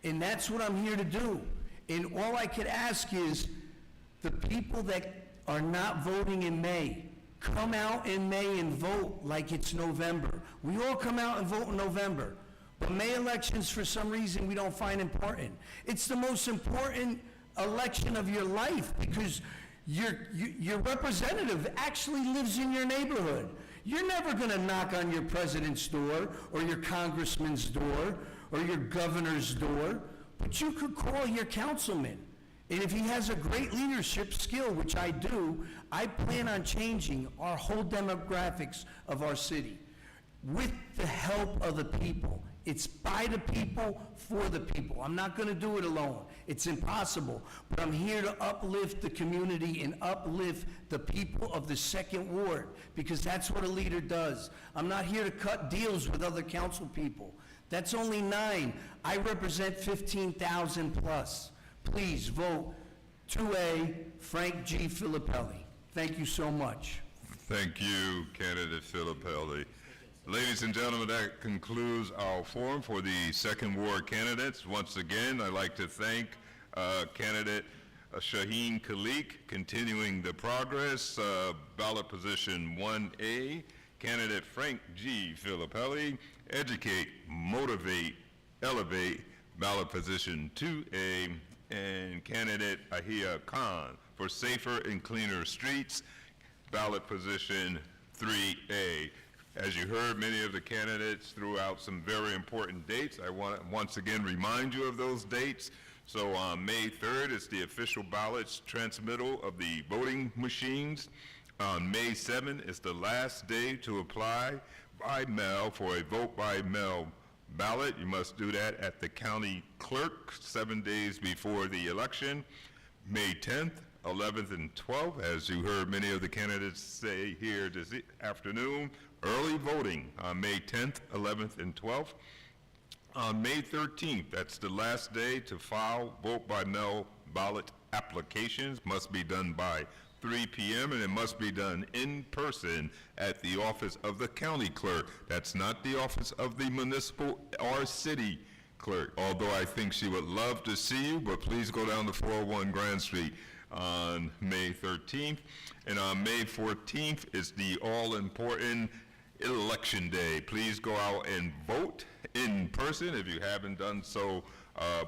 C: And that's what I'm here to do. And all I could ask is the people that are not voting in May, come out in May and vote like it's November. We all come out and vote in November. But May elections, for some reason, we don't find important. It's the most important election of your life because your representative actually lives in your neighborhood. You're never going to knock on your president's door or your congressman's door or your governor's door, but you could call your councilman. And if he has a great leadership skill, which I do, I plan on changing our whole demographics of our city with the help of the people. It's by the people, for the people. I'm not going to do it alone. It's impossible. But I'm here to uplift the community and uplift the people of the second ward because that's what a leader does. I'm not here to cut deals with other council people. That's only 9. I represent 15,000 plus. Please vote 2A, Frank G. Filippelli. Thank you so much.
B: Thank you, candidate Filippelli. Ladies and gentlemen, that concludes our forum for the second ward candidates. Once again, I'd like to thank candidate Shaheen Khalik, continuing the progress, ballot position 1A, candidate Frank G. Filippelli, educate, motivate, elevate, ballot position 2A, and candidate Ahia Khan for safer and cleaner streets, ballot position 3A. As you heard, many of the candidates threw out some very important dates. I want to once again remind you of those dates. So on May 3rd, it's the official ballots transmittal of the voting machines. On May 7th, it's the last day to apply by mail for a vote by mail ballot. You must do that at the county clerk 7 days before the election. May 10th, 11th, and 12th, as you heard many of the candidates say here this afternoon, early voting on May 10th, 11th, and 12th. On May 13th, that's the last day to file vote by mail ballot applications. Must be done by 3 p.m. and it must be done in person at the office of the county clerk. That's not the office of the municipal or city clerk, although I think she would love to see you, but please go down to 401 Grand Street on May 13th. And on May 14th is the all-important Election Day. Please go out and vote in person if you haven't done so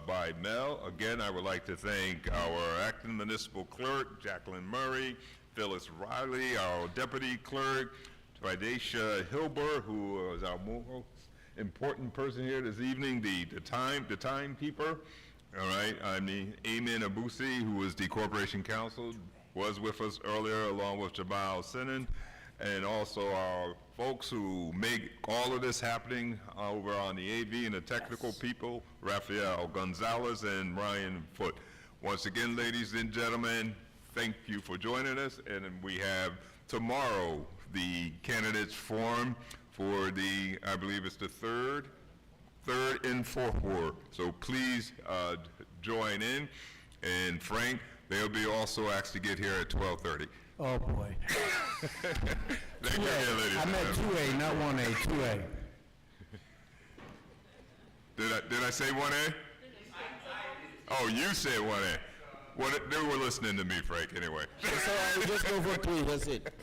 B: by mail. Again, I would like to thank our acting municipal clerk, Jacqueline Murray, Phyllis Riley, our deputy clerk, Tridesha Hilber, who is our most important person here this evening, the timekeeper. All right, I mean, Amen Abusi, who is the corporation counsel, was with us earlier along with Jabal Sinan, and also our folks who make all of this happening over on the AV and the technical people, Rafael Gonzalez and Ryan Foote. Once again, ladies and gentlemen, thank you for joining us, and we have tomorrow the candidates forum for the, I believe it's the third and fourth ward. So please join in. And Frank, they'll be also asked to get here at 12:30.
C: Oh, boy.
B: Thank you again, ladies
C: I
B: and
C: meant
B: gentlemen.
C: 2A, not 1A, 2A.
B: Did I say 1A? Oh, you said 1A. They were listening to me, Frank, anyway.
F: So I just go for 3, that's it.